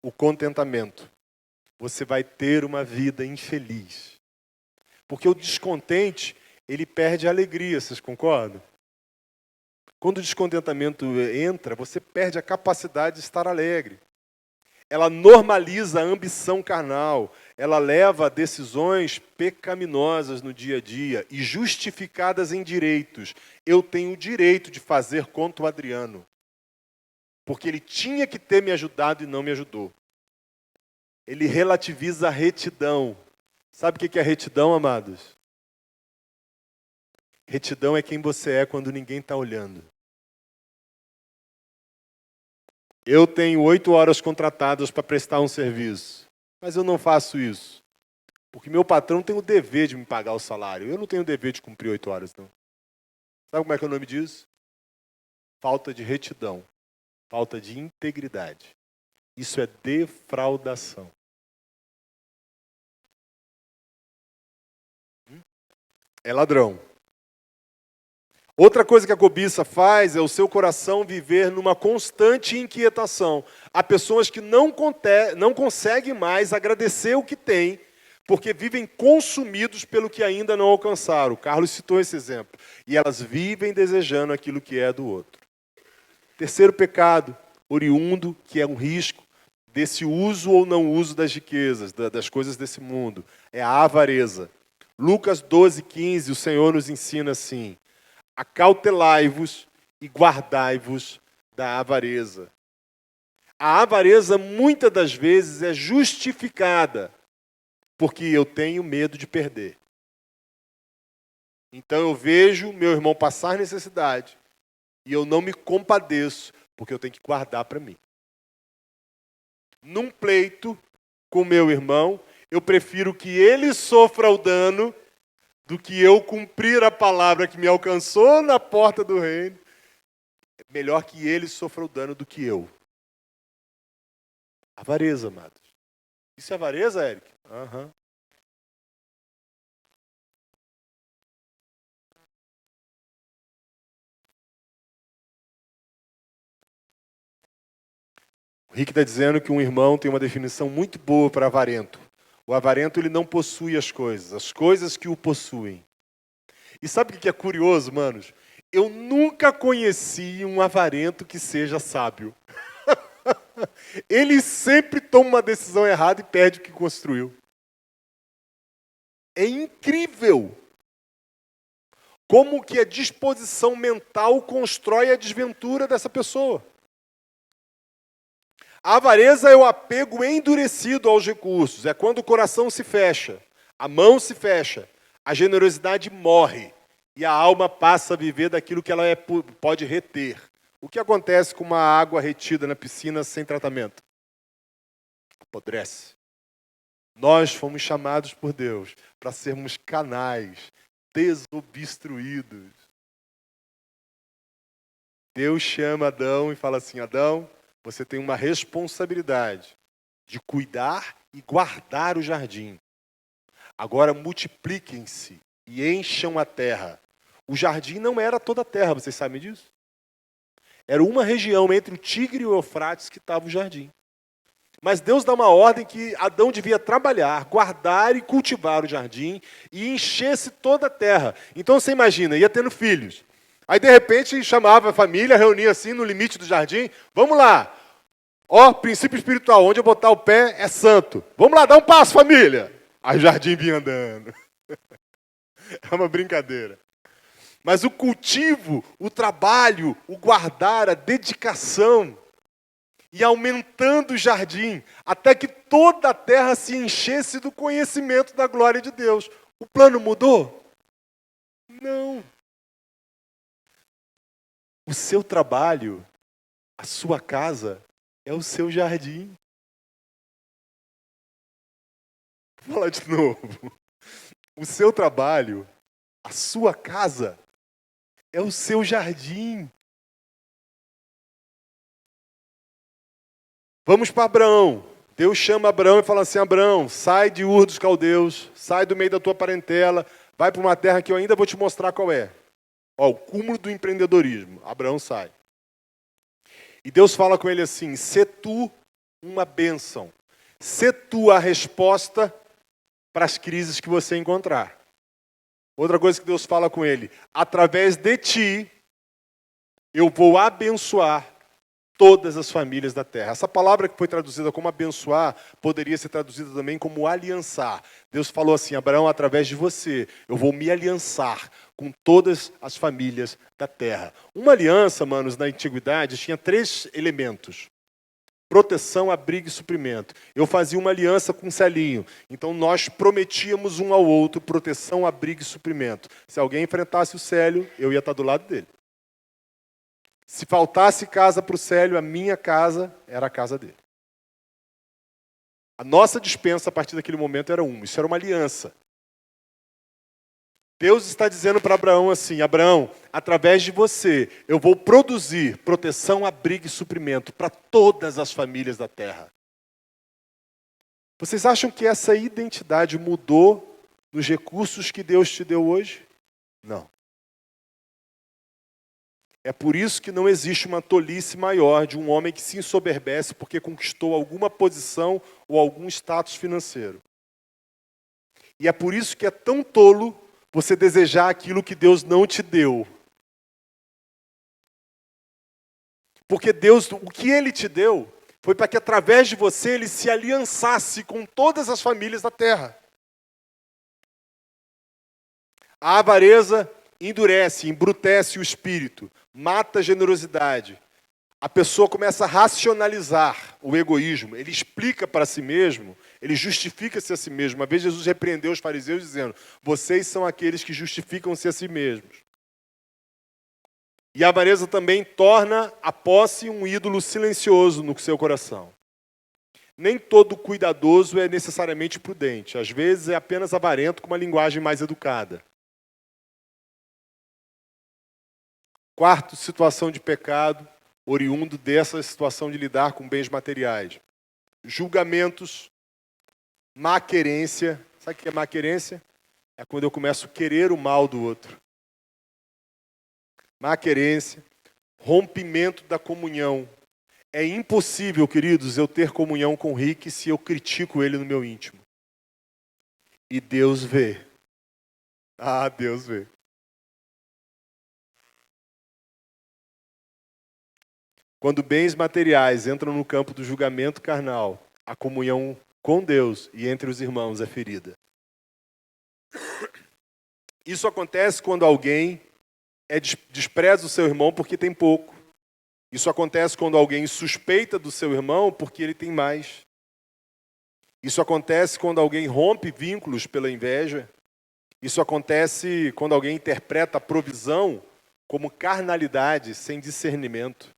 o contentamento. Você vai ter uma vida infeliz. Porque o descontente, ele perde a alegria, vocês concordam? Quando o descontentamento entra, você perde a capacidade de estar alegre. Ela normaliza a ambição carnal. Ela leva a decisões pecaminosas no dia a dia e justificadas em direitos. Eu tenho o direito de fazer contra o Adriano. Porque ele tinha que ter me ajudado e não me ajudou. Ele relativiza a retidão. Sabe o que é retidão, amados? Retidão é quem você é quando ninguém está olhando. Eu tenho 8 horas contratadas para prestar um serviço, mas eu não faço isso. Porque meu patrão tem o dever de me pagar o salário. Eu não tenho o dever de cumprir 8 horas, não. Sabe como é que é o nome disso? Falta de retidão. Falta de integridade. Isso é defraudação. É ladrão. Outra coisa que a cobiça faz é o seu coração viver numa constante inquietação. Há pessoas que não conseguem mais agradecer o que têm, porque vivem consumidos pelo que ainda não alcançaram. O Carlos citou esse exemplo. E elas vivem desejando aquilo que é do outro. Terceiro pecado, oriundo, que é um risco desse uso ou não uso das riquezas, das coisas desse mundo, é a avareza. Lucas 12:15, o Senhor nos ensina assim: acautelai-vos e guardai-vos da avareza. A avareza, muitas das vezes, é justificada porque eu tenho medo de perder. Então eu vejo meu irmão passar necessidade e eu não me compadeço porque eu tenho que guardar para mim. num pleito com meu irmão, eu prefiro que ele sofra o dano do que eu cumprir a palavra que me alcançou na porta do reino. É melhor que ele sofra o dano do que eu. Avareza, amados. Isso é avareza, Eric? Aham. O Rick está dizendo que um irmão tem uma definição muito boa para avarento. O avarento, ele não possui as coisas que o possuem. E sabe o que é curioso, manos? Eu nunca conheci um avarento que seja sábio. Ele sempre toma uma decisão errada e perde o que construiu. É incrível como que a disposição mental constrói a desventura dessa pessoa. A avareza é o apego endurecido aos recursos. É quando o coração se fecha, a mão se fecha, a generosidade morre e a alma passa a viver daquilo que ela pode reter. O que acontece com uma água retida na piscina sem tratamento? Apodrece. Nós fomos chamados por Deus para sermos canais desobstruídos. Deus chama Adão e fala assim: Adão, você tem uma responsabilidade de cuidar e guardar o jardim. Agora multipliquem-se e encham a terra. O jardim não era toda a terra, vocês sabem disso? Era uma região entre o Tigre e o Eufrates que estava o jardim. Mas Deus dá uma ordem que Adão devia trabalhar, guardar e cultivar o jardim e enchesse toda a terra. Então você imagina, ia tendo filhos. Aí de repente chamava a família, reunia assim no limite do jardim. Vamos lá. Ó, princípio espiritual, onde eu botar o pé é santo. Vamos lá, dá um passo, família. Aí o jardim vinha andando. É uma brincadeira. Mas o cultivo, o trabalho, o guardar, a dedicação, e aumentando o jardim, até que toda a terra se enchesse do conhecimento da glória de Deus. O plano mudou? Não. O seu trabalho, a sua casa, é o seu jardim. Vou falar de novo. O seu trabalho, a sua casa, é o seu jardim. Vamos para Abraão. Deus chama Abraão e fala assim: Abraão, sai de Ur dos Caldeus, sai do meio da tua parentela, vai para uma terra que eu ainda vou te mostrar qual é. Ó, o cúmulo do empreendedorismo. Abraão sai. E Deus fala com ele assim: sê tu uma bênção. Sê tu a resposta para as crises que você encontrar. Outra coisa que Deus fala com ele: através de ti, eu vou abençoar todas as famílias da terra. Essa palavra que foi traduzida como abençoar, poderia ser traduzida também como aliançar. Deus falou assim: Abraão, através de você, eu vou me aliançar com todas as famílias da terra. Uma aliança, manos, na antiguidade, tinha 3 elementos: proteção, abrigo e suprimento. Eu fazia uma aliança com Celinho. Então nós prometíamos um ao outro proteção, abrigo e suprimento. Se alguém enfrentasse o Célio, eu ia estar do lado dele. Se faltasse casa para o Célio, a minha casa era a casa dele. A nossa dispensa a partir daquele momento era uma. Isso era uma aliança. Deus está dizendo para Abraão assim: Abraão, através de você, eu vou produzir proteção, abrigo e suprimento para todas as famílias da terra. Vocês acham que essa identidade mudou nos recursos que Deus te deu hoje? Não. É por isso que não existe uma tolice maior de um homem que se ensoberbece porque conquistou alguma posição ou algum status financeiro. E é por isso que é tão tolo você desejar aquilo que Deus não te deu. Porque Deus, o que Ele te deu, foi para que através de você Ele se aliançasse com todas as famílias da terra. A avareza endurece, embrutece o espírito, mata a generosidade. A pessoa começa a racionalizar o egoísmo. Ele explica para si mesmo, ele justifica-se a si mesmo. Uma vez Jesus repreendeu os fariseus dizendo: vocês são aqueles que justificam-se a si mesmos. E a avareza também torna a posse um ídolo silencioso no seu coração. Nem todo cuidadoso é necessariamente prudente. Às vezes é apenas avarento com uma linguagem mais educada. Quarto, situação de pecado, oriundo dessa situação de lidar com bens materiais. Julgamentos, má querência. Sabe o que é má querência? É quando eu começo a querer o mal do outro. Má querência, rompimento da comunhão. É impossível, queridos, eu ter comunhão com o Rick se eu critico ele no meu íntimo. E Deus vê. Ah, Deus vê. Quando bens materiais entram no campo do julgamento carnal, a comunhão com Deus e entre os irmãos é ferida. Isso acontece quando alguém despreza o seu irmão porque tem pouco. Isso acontece quando alguém suspeita do seu irmão porque ele tem mais. Isso acontece quando alguém rompe vínculos pela inveja. Isso acontece quando alguém interpreta a provisão como carnalidade sem discernimento.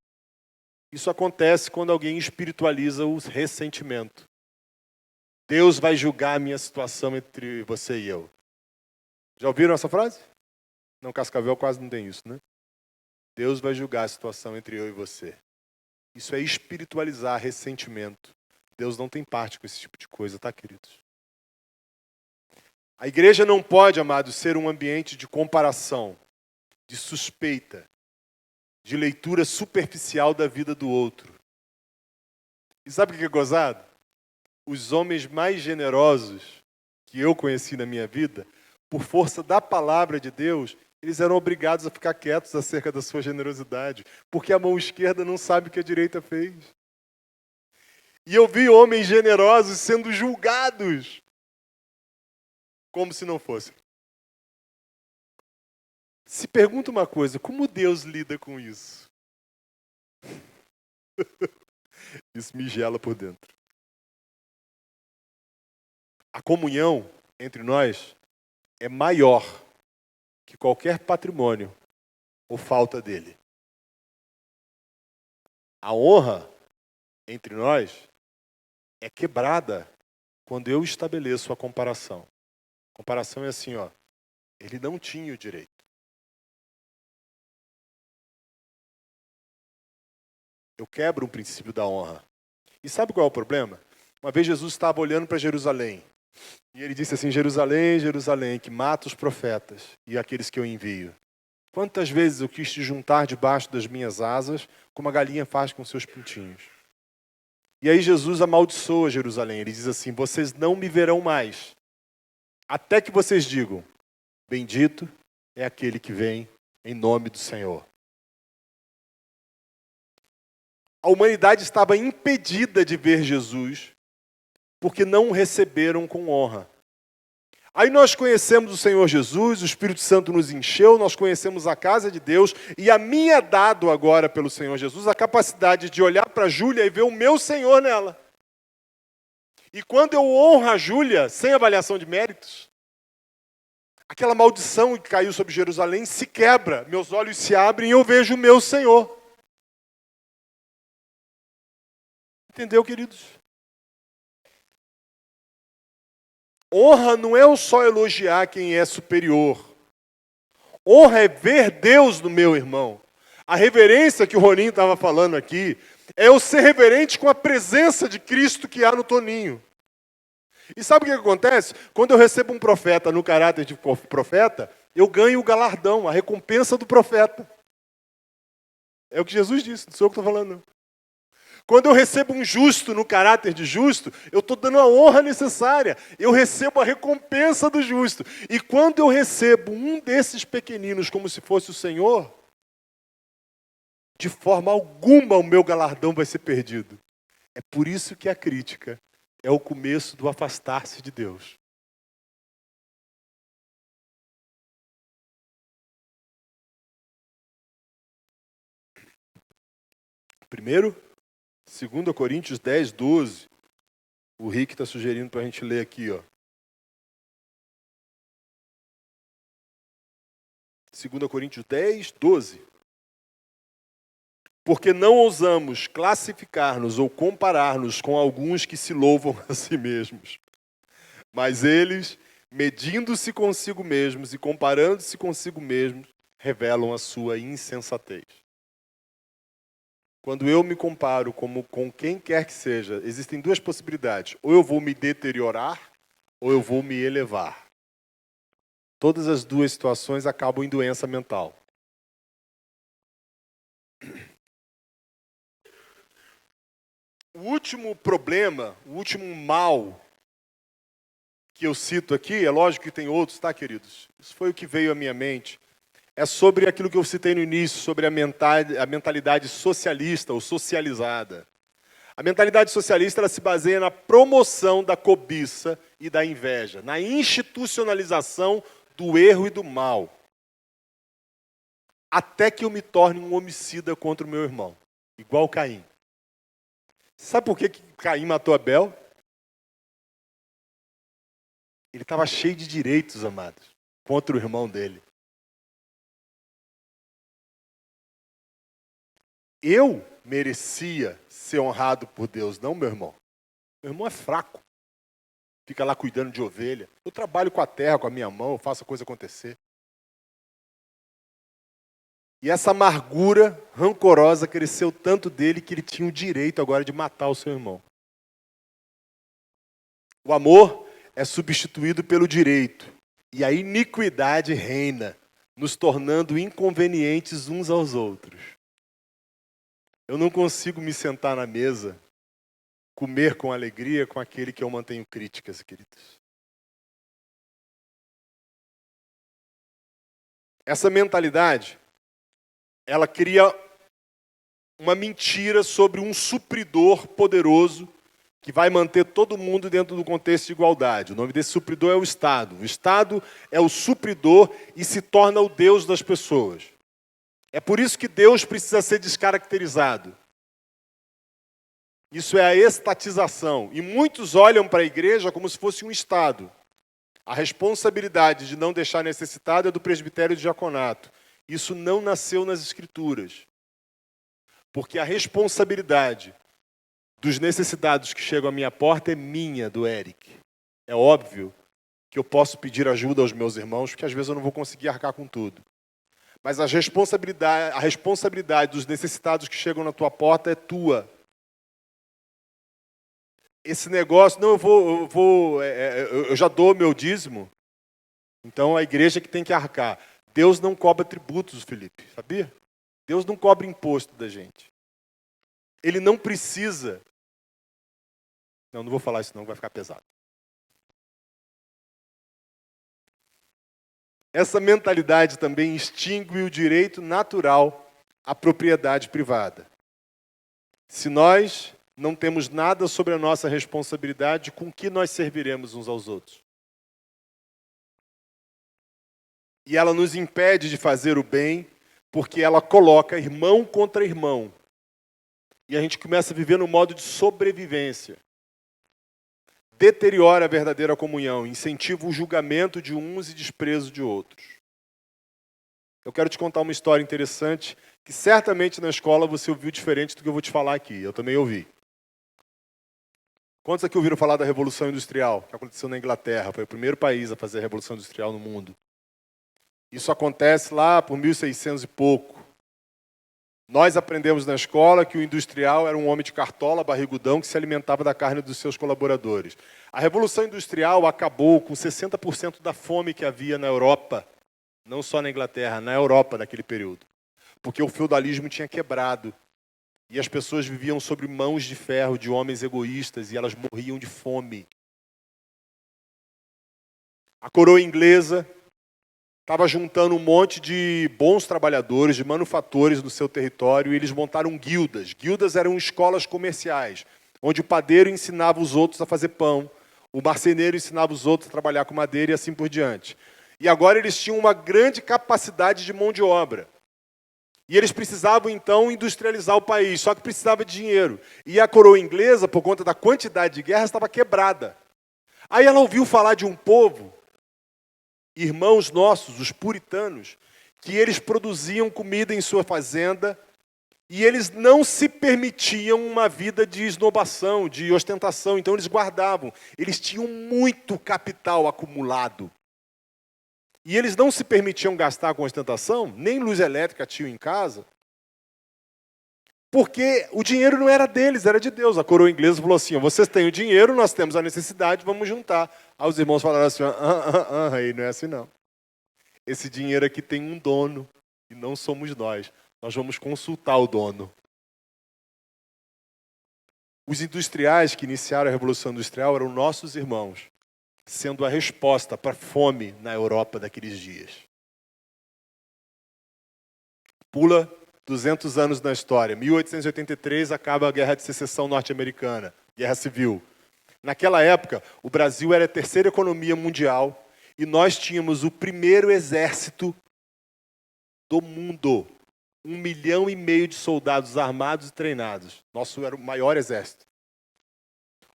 Isso acontece quando alguém espiritualiza o ressentimento. Deus vai julgar a minha situação entre você e eu. Já ouviram essa frase? Não, Cascavel quase não tem isso, né? Deus vai julgar a situação entre eu e você. Isso é espiritualizar ressentimento. Deus não tem parte com esse tipo de coisa, tá, queridos? A igreja não pode, amados, ser um ambiente de comparação, de suspeita, de leitura superficial da vida do outro. E sabe o que é gozado? Os homens mais generosos que eu conheci na minha vida, por força da palavra de Deus, eles eram obrigados a ficar quietos acerca da sua generosidade, porque a mão esquerda não sabe o que a direita fez. E eu vi homens generosos sendo julgados como se não fossem. Se pergunta uma coisa, como Deus lida com isso? Isso me gela por dentro. A comunhão entre nós é maior que qualquer patrimônio ou falta dele. A honra entre nós é quebrada quando eu estabeleço a comparação. A comparação é assim, ó. Ele não tinha o direito. Eu quebro um princípio da honra. E sabe qual é o problema? Uma vez Jesus estava olhando para Jerusalém. E ele disse assim, Jerusalém, Jerusalém, que mata os profetas e aqueles que eu envio. Quantas vezes eu quis te juntar debaixo das minhas asas, como a galinha faz com seus pintinhos. E aí Jesus amaldiçoa Jerusalém. Ele diz assim, vocês não me verão mais, até que vocês digam, bendito é aquele que vem em nome do Senhor. A humanidade estava impedida de ver Jesus, porque não o receberam com honra. Aí nós conhecemos o Senhor Jesus, o Espírito Santo nos encheu, nós conhecemos a casa de Deus, e a mim é dado agora pelo Senhor Jesus a capacidade de olhar para a Júlia e ver o meu Senhor nela. E quando eu honro a Júlia, sem avaliação de méritos, aquela maldição que caiu sobre Jerusalém se quebra, meus olhos se abrem e eu vejo o meu Senhor. Entendeu, queridos? Honra não é só elogiar quem é superior. Honra é ver Deus no meu irmão. A reverência que o Roninho estava falando aqui é eu ser reverente com a presença de Cristo que há no Toninho. E sabe o que acontece? Quando eu recebo um profeta no caráter de profeta, eu ganho o galardão, a recompensa do profeta. É o que Jesus disse, não sou eu que estou falando, não. Quando eu recebo um justo no caráter de justo, eu estou dando a honra necessária. Eu recebo a recompensa do justo. E quando eu recebo um desses pequeninos como se fosse o Senhor, de forma alguma o meu galardão vai ser perdido. É por isso que a crítica é o começo do afastar-se de Deus. Primeiro, 2 Coríntios 10, 12. O Rick está sugerindo para a gente ler aqui, ó. 2 Coríntios 10, 12. porque não ousamos classificar-nos ou comparar-nos com alguns que se louvam a si mesmos. Mas eles, medindo-se consigo mesmos e comparando-se consigo mesmos, revelam a sua insensatez. Quando eu me comparo com quem quer que seja, existem duas possibilidades. Ou eu vou me deteriorar, ou eu vou me elevar. Todas as duas situações acabam em doença mental. O último problema, o último mal que eu cito aqui, é lógico que tem outros, tá, queridos? Isso foi o que veio à minha mente. É sobre aquilo que eu citei no início, sobre a mentalidade socialista ou socializada. A mentalidade socialista ela se baseia na promoção da cobiça e da inveja, na institucionalização do erro e do mal. Até que eu me torne um homicida contra o meu irmão, igual Caim. Sabe por que Caim matou Abel? Ele estava cheio de direitos, amados, contra o irmão dele. Eu merecia ser honrado por Deus, não meu irmão. Meu irmão é fraco. Fica lá cuidando de ovelha. Eu trabalho com a terra, com a minha mão, eu faço a coisa acontecer. E essa amargura rancorosa cresceu tanto dele que ele tinha o direito agora de matar o seu irmão. O amor é substituído pelo direito. E a iniquidade reina, nos tornando inconvenientes uns aos outros. Eu não consigo me sentar na mesa, comer com alegria com aquele que eu mantenho críticas, queridos. Essa mentalidade, ela cria uma mentira sobre um supridor poderoso que vai manter todo mundo dentro do contexto de igualdade. O nome desse supridor é o Estado. O Estado é o supridor e se torna o Deus das pessoas. É por isso que Deus precisa ser descaracterizado. Isso é a estatização. E muitos olham para a igreja como se fosse um Estado. A responsabilidade de não deixar necessitado é do presbitério e do diaconato. Isso não nasceu nas Escrituras. Porque a responsabilidade dos necessitados que chegam à minha porta é minha, do Eric. É óbvio que eu posso pedir ajuda aos meus irmãos, porque às vezes eu não vou conseguir arcar com tudo. Mas a responsabilidade dos necessitados que chegam na tua porta é tua. Esse negócio, não, eu já dou meu dízimo, então a igreja que tem que arcar. Deus não cobra tributos, Felipe, sabia? Deus não cobra imposto da gente. Ele não precisa. Não vou falar isso não, vai ficar pesado. Essa mentalidade também extingue o direito natural à propriedade privada. Se nós não temos nada sobre a nossa responsabilidade, com que nós serviremos uns aos outros? E ela nos impede de fazer o bem, porque ela coloca irmão contra irmão. E a gente começa a viver no modo de sobrevivência. Deteriora a verdadeira comunhão, incentiva o julgamento de uns e desprezo de outros. Eu quero te contar uma história interessante, que certamente na escola você ouviu diferente do que eu vou te falar aqui. Eu também ouvi. Quantos aqui ouviram falar da Revolução Industrial, que aconteceu na Inglaterra? Foi o primeiro país a fazer a Revolução Industrial no mundo. Isso acontece lá por 1600 e pouco. Nós aprendemos na escola que o industrial era um homem de cartola, barrigudão, que se alimentava da carne dos seus colaboradores. A Revolução Industrial acabou com 60% da fome que havia na Europa, não só na Inglaterra, na Europa naquele período. Porque o feudalismo tinha quebrado. E as pessoas viviam sob mãos de ferro de homens egoístas e elas morriam de fome. A coroa inglesa estava juntando um monte de bons trabalhadores, de manufatores no seu território, e eles montaram guildas. Guildas eram escolas comerciais, onde o padeiro ensinava os outros a fazer pão, o marceneiro ensinava os outros a trabalhar com madeira e assim por diante. E agora eles tinham uma grande capacidade de mão de obra. E eles precisavam, então, industrializar o país, só que precisava de dinheiro. E a coroa inglesa, por conta da quantidade de guerras, estava quebrada. Aí ela ouviu falar de um povo, irmãos nossos, os puritanos, que eles produziam comida em sua fazenda E eles não se permitiam uma vida de esnobação, de ostentação, então eles guardavam. Eles tinham muito capital acumulado. E eles não se permitiam gastar com ostentação, nem luz elétrica tinham em casa, porque o dinheiro não era deles, era de Deus. A coroa inglesa falou assim, vocês têm o dinheiro, nós temos a necessidade, vamos juntar. Aí os irmãos falaram assim, rei, não é assim não. Esse dinheiro aqui tem um dono, e não somos nós. Nós vamos consultar o dono. Os industriais que iniciaram a Revolução Industrial eram nossos irmãos, sendo a resposta para a fome na Europa daqueles dias. Pula 200 anos na história. 1883 acaba a Guerra de Secessão norte-americana, Guerra Civil. Naquela época, o Brasil era a terceira economia mundial e nós tínhamos o primeiro exército do mundo. 1,5 milhão de soldados armados e treinados. Nosso era o maior exército.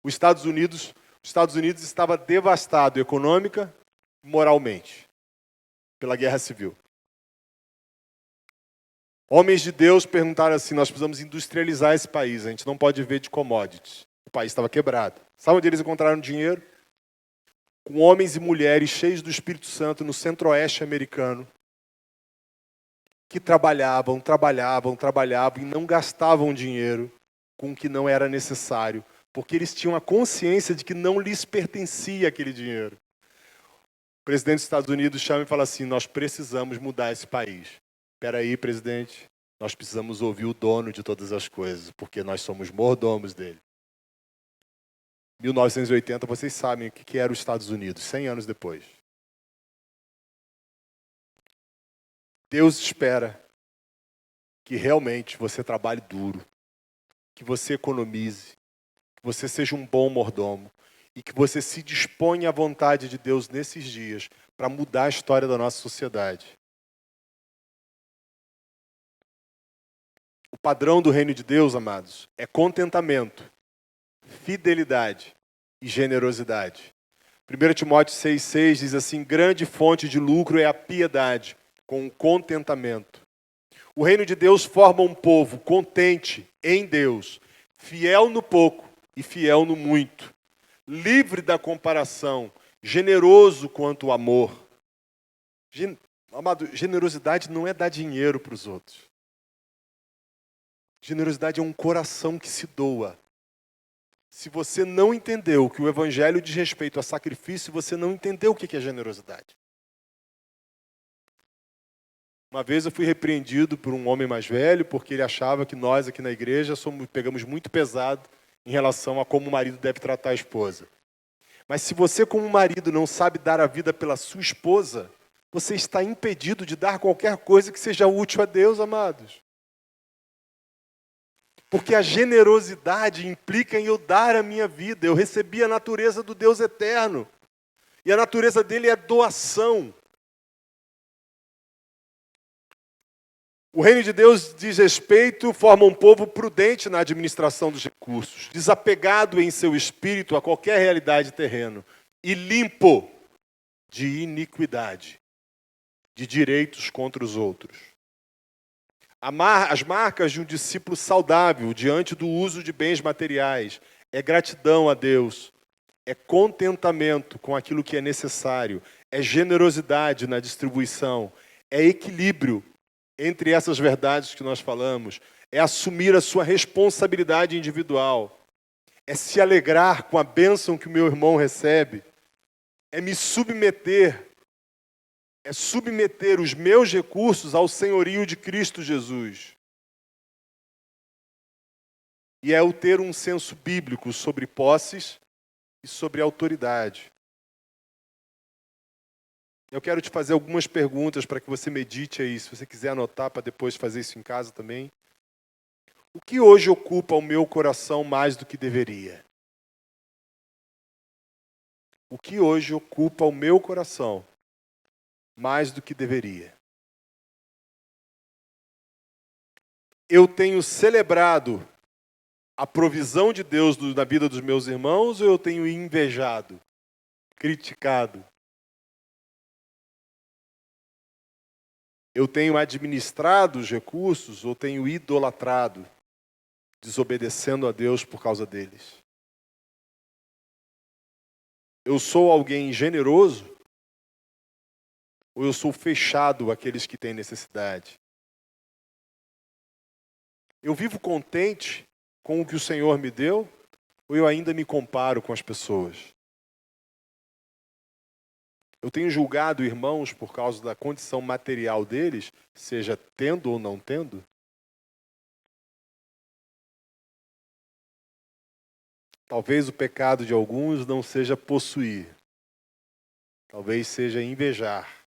Os Estados Unidos estava devastado econômica e moralmente pela Guerra Civil. Homens de Deus perguntaram assim, nós precisamos industrializar esse país, a gente não pode viver de commodities. O país estava quebrado. Sabe onde eles encontraram dinheiro? Com homens e mulheres cheios do Espírito Santo no centro-oeste americano, que trabalhavam e não gastavam dinheiro com o que não era necessário, porque eles tinham a consciência de que não lhes pertencia aquele dinheiro. O presidente dos Estados Unidos chama e fala assim, nós precisamos mudar esse país. Espera aí, presidente, nós precisamos ouvir o dono de todas as coisas, porque nós somos mordomos dele. 1980, vocês sabem o que era os Estados Unidos, 100 anos depois. Deus espera que realmente você trabalhe duro, que você economize, que você seja um bom mordomo e que você se disponha à vontade de Deus nesses dias para mudar a história da nossa sociedade. O padrão do reino de Deus, amados, é contentamento, fidelidade e generosidade. 1 Timóteo 6,6 diz assim, grande fonte de lucro é a piedade, com contentamento. O reino de Deus forma um povo contente em Deus, fiel no pouco e fiel no muito, livre da comparação, generoso quanto ao amor. Amado, generosidade não é dar dinheiro para os outros. Generosidade é um coração que se doa. Se você não entendeu que o Evangelho diz respeito a sacrifício, você não entendeu o que é generosidade. Uma vez eu fui repreendido por um homem mais velho, porque ele achava que nós aqui na igreja pegamos muito pesado em relação a como o marido deve tratar a esposa. Mas se você, como marido, não sabe dar a vida pela sua esposa, você está impedido de dar qualquer coisa que seja útil a Deus, amados. Porque a generosidade implica em eu dar a minha vida. Eu recebi a natureza do Deus eterno. E a natureza dele é doação. O reino de Deus diz respeito, forma um povo prudente na administração dos recursos, desapegado em seu espírito a qualquer realidade terrena e limpo de iniquidade, de direitos contra os outros. As marcas de um discípulo saudável diante do uso de bens materiais é gratidão a Deus, é contentamento com aquilo que é necessário, é generosidade na distribuição, é equilíbrio entre essas verdades que nós falamos, é assumir a sua responsabilidade individual, é se alegrar com a bênção que o meu irmão recebe, é me submeter, é submeter os meus recursos ao senhorio de Cristo Jesus. E é o ter um senso bíblico sobre posses e sobre autoridade. Eu quero te fazer algumas perguntas para que você medite aí, se você quiser anotar para depois fazer isso em casa também. O que hoje ocupa o meu coração mais do que deveria? O que hoje ocupa o meu coração mais do que deveria? Eu tenho celebrado a provisão de Deus na vida dos meus irmãos ou eu tenho invejado, criticado? Eu tenho administrado os recursos ou tenho idolatrado, desobedecendo a Deus por causa deles? Eu sou alguém generoso ou eu sou fechado àqueles que têm necessidade? Eu vivo contente com o que o Senhor me deu ou eu ainda me comparo com as pessoas? Eu tenho julgado irmãos por causa da condição material deles, seja tendo ou não tendo? Talvez o pecado de alguns não seja possuir. Talvez seja invejar.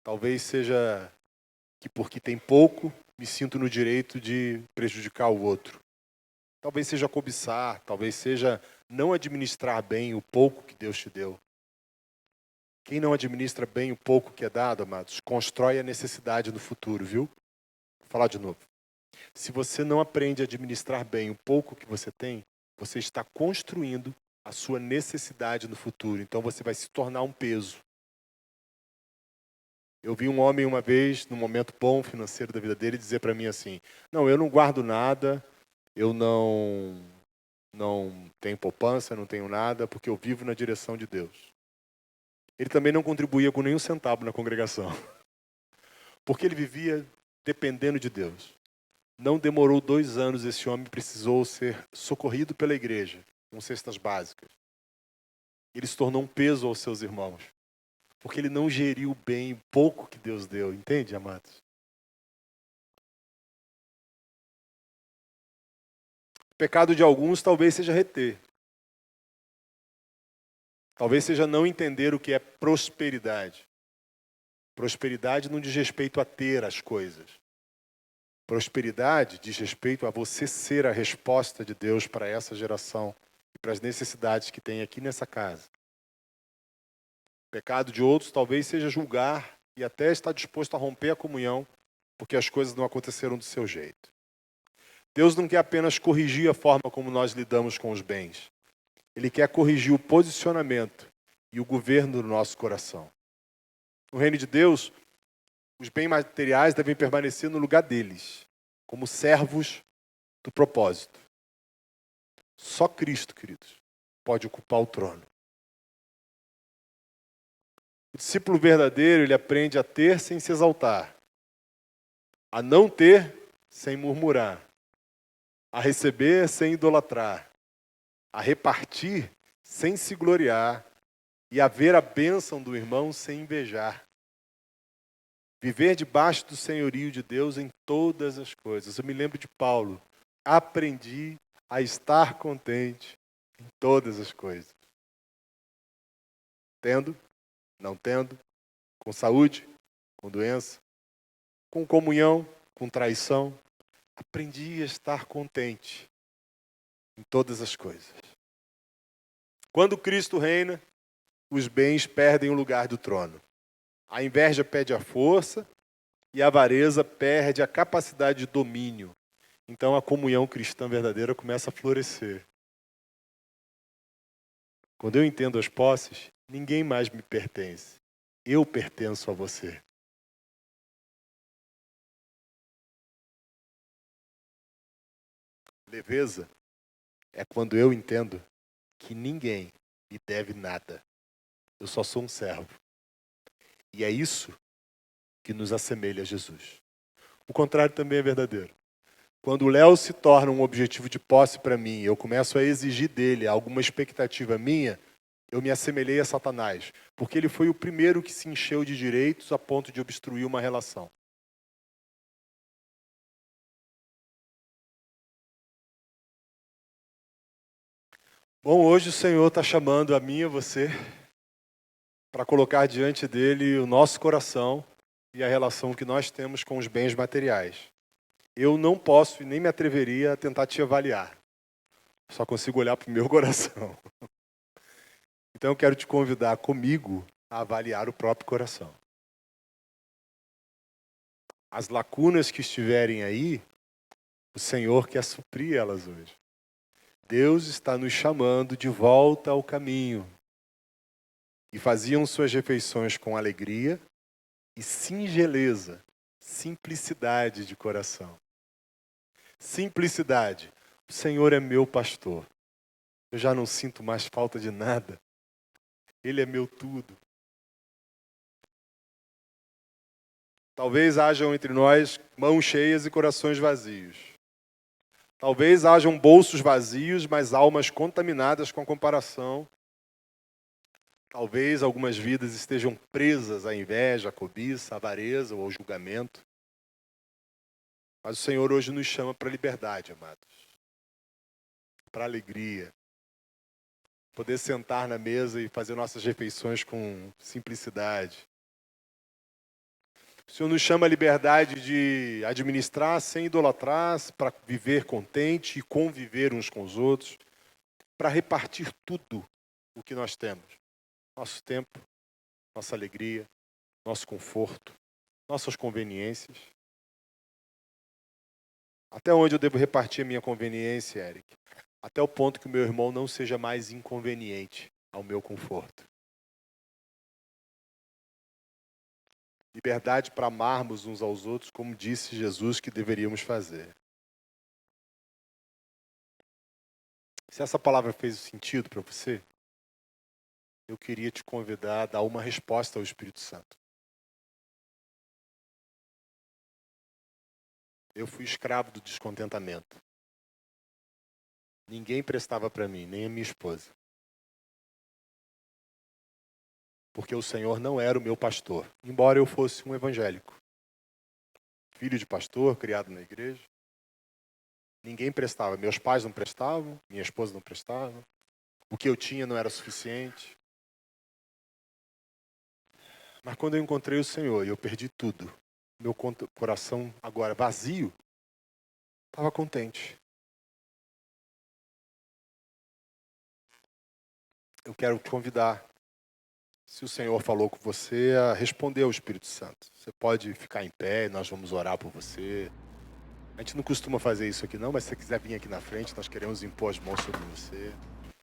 Talvez seja que porque tem pouco, me sinto no direito de prejudicar o outro. Talvez seja cobiçar, talvez seja não administrar bem o pouco que Deus te deu. Quem não administra bem o pouco que é dado, amados, constrói a necessidade no futuro, viu? Vou falar de novo. Se você não aprende a administrar bem o pouco que você tem, você está construindo a sua necessidade no futuro. Então você vai se tornar um peso. Eu vi um homem uma vez, num momento bom financeiro da vida dele, dizer para mim assim: não, eu não guardo nada, eu não tenho poupança, não tenho nada, porque eu vivo na direção de Deus. Ele também não contribuía com nenhum centavo na congregação, porque ele vivia dependendo de Deus. Não demorou 2 anos, esse homem precisou ser socorrido pela igreja, com cestas básicas. Ele se tornou um peso aos seus irmãos, porque ele não geriu bem o pouco que Deus deu, entende, amados? O pecado de alguns talvez seja reter. Talvez seja não entender o que é prosperidade. Prosperidade não diz respeito a ter as coisas. Prosperidade diz respeito a você ser a resposta de Deus para essa geração e para as necessidades que tem aqui nessa casa. O pecado de outros talvez seja julgar e até estar disposto a romper a comunhão porque as coisas não aconteceram do seu jeito. Deus não quer apenas corrigir a forma como nós lidamos com os bens. Ele quer corrigir o posicionamento e o governo do nosso coração. No reino de Deus, os bens materiais devem permanecer no lugar deles, como servos do propósito. Só Cristo, queridos, pode ocupar o trono. O discípulo verdadeiro, ele aprende a ter sem se exaltar, a não ter sem murmurar, a receber sem idolatrar, a repartir sem se gloriar e a ver a bênção do irmão sem invejar. Viver debaixo do senhorio de Deus em todas as coisas. Eu me lembro de Paulo. Aprendi a estar contente em todas as coisas. Tendo, não tendo, com saúde, com doença, com comunhão, com traição. Aprendi a estar contente em todas as coisas. Quando Cristo reina, os bens perdem o lugar do trono. A inveja perde a força e a avareza perde a capacidade de domínio. Então a comunhão cristã verdadeira começa a florescer. Quando eu entendo as posses, ninguém mais me pertence. Eu pertenço a você. Leveza é quando eu entendo que ninguém me deve nada. Eu só sou um servo. E é isso que nos assemelha a Jesus. O contrário também é verdadeiro. Quando o Léo se torna um objetivo de posse para mim, eu começo a exigir dele alguma expectativa minha, eu me assemelhei a Satanás, porque ele foi o primeiro que se encheu de direitos a ponto de obstruir uma relação. Bom, hoje o Senhor está chamando a mim e a você para colocar diante dele o nosso coração e a relação que nós temos com os bens materiais. Eu não posso e nem me atreveria a tentar te avaliar. Só consigo olhar para o meu coração. Então eu quero te convidar comigo a avaliar o próprio coração. As lacunas que estiverem aí, o Senhor quer suprir elas hoje. Deus está nos chamando de volta ao caminho. E faziam suas refeições com alegria e singeleza, Simplicidade de coração. Simplicidade. O Senhor é meu pastor. Eu já não sinto mais falta de nada. Ele é meu tudo. Talvez hajam entre nós mãos cheias e corações vazios. Talvez hajam bolsos vazios, mas almas contaminadas com a comparação. Talvez algumas vidas estejam presas à inveja, à cobiça, à avareza ou ao julgamento. Mas o Senhor hoje nos chama para a liberdade, amados. Para a alegria. Poder sentar na mesa e fazer nossas refeições com simplicidade. O Senhor nos chama a liberdade de administrar sem idolatrar, para viver contente e conviver uns com os outros, para repartir tudo o que nós temos. Nosso tempo, nossa alegria, nosso conforto, nossas conveniências. Até onde eu devo repartir a minha conveniência, Eric? Até o ponto que o meu irmão não seja mais inconveniente ao meu conforto. Liberdade para amarmos uns aos outros, como disse Jesus que deveríamos fazer. Se essa palavra fez sentido para você, eu queria te convidar a dar uma resposta ao Espírito Santo. Eu fui escravo do descontentamento. Ninguém prestava para mim, nem a minha esposa. Porque o Senhor não era o meu pastor, embora eu fosse um evangélico. Filho de pastor, criado na igreja. Ninguém prestava. Meus pais não prestavam, minha esposa não prestava. O que eu tinha não era suficiente. Mas quando eu encontrei o Senhor e eu perdi tudo, meu coração agora vazio, estava contente. Eu quero te convidar, se o Senhor falou com você, a responder ao Espírito Santo. Você pode ficar em pé, nós vamos orar por você. A gente não costuma fazer isso aqui não, mas se você quiser vir aqui na frente, nós queremos impor as mãos sobre você.